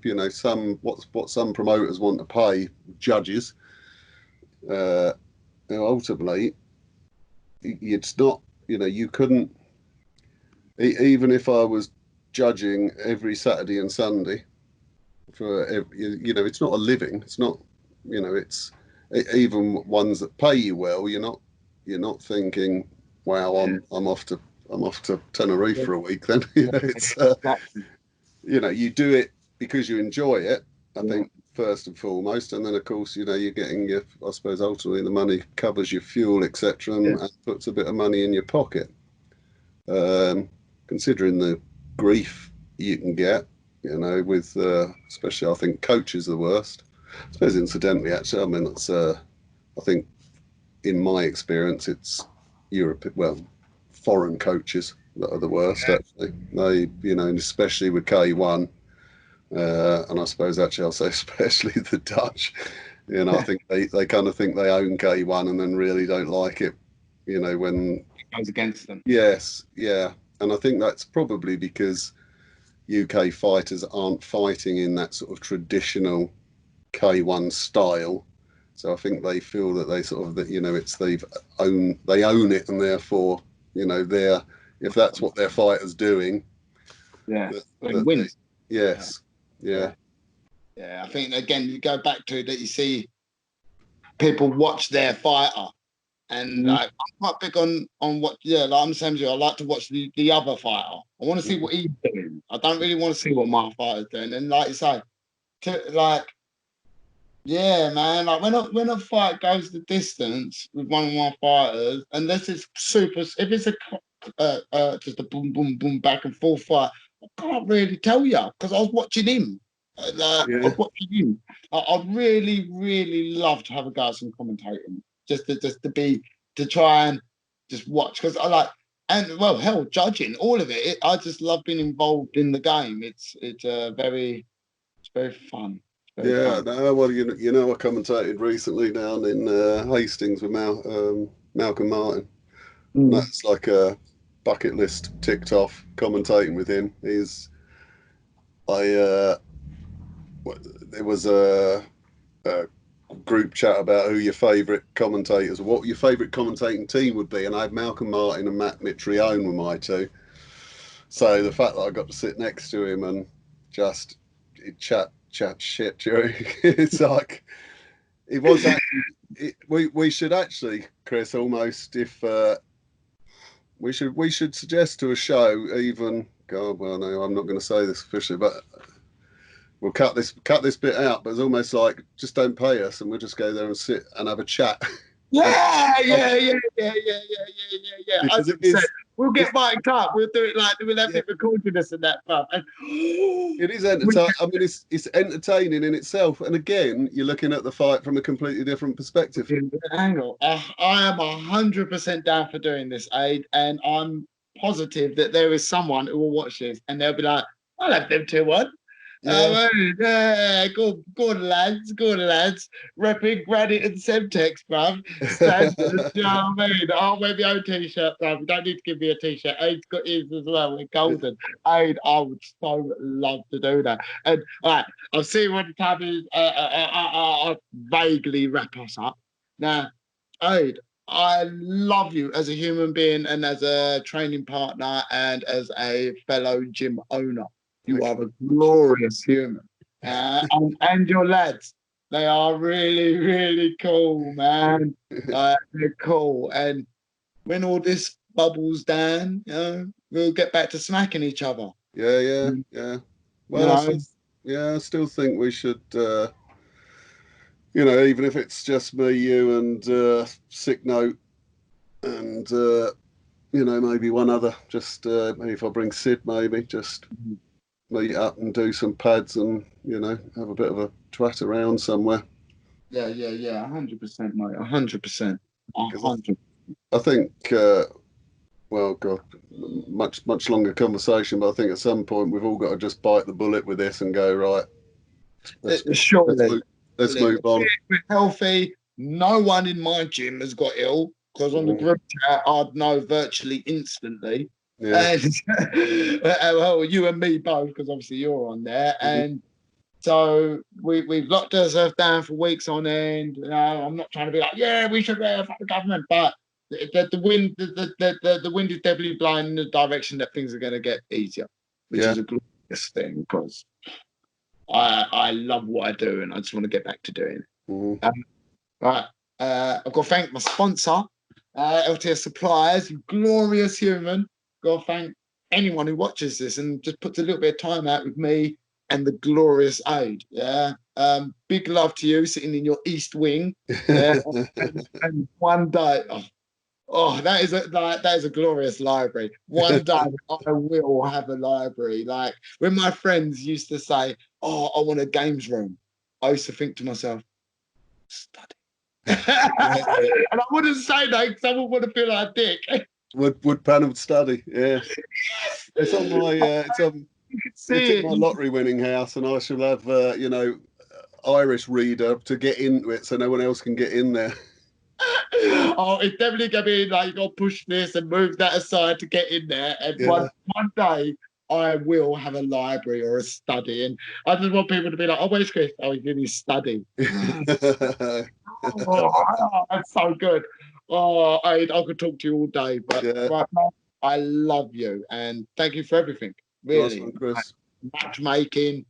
what some promoters want to pay judges, uh, ultimately, it's not, you couldn't, even if I was judging every Saturday and Sunday it's not a living. It's not, it's even ones that pay you well. You're not thinking, wow, I'm off to Tenerife Yeah, for a week. Then it's exactly. you do it because you enjoy it. I Yeah, think first and foremost, and then of course you're getting your. I suppose ultimately the money covers your fuel, etc., yeah, and puts a bit of money in your pocket. Um, Considering the grief you can get, with especially I think coaches are the worst. I suppose incidentally, actually, I mean that's I think in my experience it's Europe, well, foreign coaches that are the worst. Actually, they and especially with K1, and I suppose actually I'll say especially the Dutch. I yeah. think they kind of think they own K1 and then really don't like it. When It goes against them. yes, yeah, and I think that's probably because UK fighters aren't fighting in that sort of traditional K1 style. So I think they feel that they sort of that it's they own it, and therefore they're, if that's what their fighter's doing, Yeah, that when they, wins. Yeah, yes, yeah, yeah, yeah. I think again, you go back to that. You see people watch their fighter. And mm, like I'm quite big on what like I'm saying to you, I like to watch the other fighter. I want to see mm, what he's doing. I don't really want to see what my fighter's doing. And like you say, like yeah, man, like when a fight goes the distance with one of my fighters, unless it's super, if it's a just a boom boom boom back and forth fight, I can't really tell you because I was watching him. Like I yeah. was watching him. I'd really really love to have a go at some commentating, just to be to try and just watch because I like and well hell judging all of it. I just love being involved in the game. It's very fun. It's very Yeah, fun. no, well, I commentated recently down in Hastings with Malcolm Martin. And Mm. that's like a bucket list ticked off commentating with him. I There was a group chat about who your favourite commentators, what your favourite commentating team would be, and I had Malcolm Martin and Matt Mitrione were my two. So the fact that I got to sit next to him and just chat shit during, it's like it was actually. We should actually, Chris, almost if we should suggest to a show even. God, well, no, I'm not going to say this officially, but we'll cut this bit out, but it's almost like just don't pay us, and we'll just go there and sit and have a chat. Yeah, yeah, yeah, yeah, yeah, yeah, yeah, yeah, yeah. Because it 100%. is, We'll get mic'd up. We'll do it like we'll have yeah, it recording us in that pub. And it is we entertaining. I mean, it's entertaining in itself. And again, you're looking at the fight from a completely different perspective. angle. I am 100% down for doing this, Aid, and I'm positive that there is someone who will watch this and they'll be like, "I'll have them 2-1." Yeah. Yeah, go on, lads, go on, lads. Repping Granite and Semtex, bruv. Standard, you know what I mean? I'll wear my own t-shirt, bruv. You don't need to give me a t-shirt. Aid's got his as well. We're golden. Aid, I would so love to do that. And all right, I'll see what the time is. I'll vaguely wrap us up. Now, Aid, I love you as a human being and as a training partner and as a fellow gym owner. You are a glorious human. And your lads, they are really, really cool, man. They're cool. And when all this bubbles down, we'll get back to smacking each other. Yeah, yeah, You yeah. Well, know, I still think we should, even if it's just me, you, and Sick Note, and maybe one other. Just maybe if I bring Sid, maybe just meet up and do some pads, and have a bit of a twat around somewhere. yeah, 100%, mate, 100%, Because 100. I think, well, God, much longer conversation, but I think at some point we've all got to just bite the bullet with this and go, right, Surely, let's move on. we're healthy. No one in my gym has got ill because on the group chat I'd know virtually instantly. Yeah. And well, you and me both, because obviously you're on there. And so we've locked ourselves down for weeks on end. I'm not trying to be like, yeah, we should fuck the government, but the wind is definitely blowing in the direction that things are going to get easier, which is a glorious thing because I love what I do and I just want to get back to doing it. Right. I've got to thank my sponsor, LTS Suppliers, you glorious human. Got to thank anyone who watches this and just puts a little bit of time out with me and the glorious Aid. Yeah. Big love to you sitting in your East Wing. Yeah. and one day, that is a glorious library. One day I will have a library. Like when my friends used to say, "Oh, I want a games room," I used to think to myself, "Study." And I wouldn't say that because I wouldn't want to feel like a dick. Wood panel study, yeah. It's on my it's in my lottery winning house, and I shall have Irish reader to get into it so no one else can get in there. Oh, it's definitely gonna be like you gotta push this and move that aside to get in there. And one day I will have a library or a study, and I just want people to be like, "Oh, where's Chris? Oh, he's in his study." That's so good. Oh, I could talk to you all day, but right now, I love you and thank you for everything. Really, nice one, Chris. Matchmaking,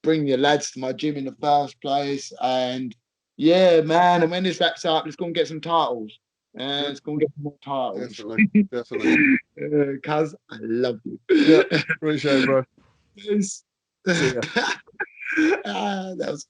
bring your lads to my gym in the first place, and yeah, man. And when this wraps up, let's go and get some titles. And let's go and get some more titles. Definitely. Cuz I love you. Yeah, appreciate it, bro. Yes. See ya. That was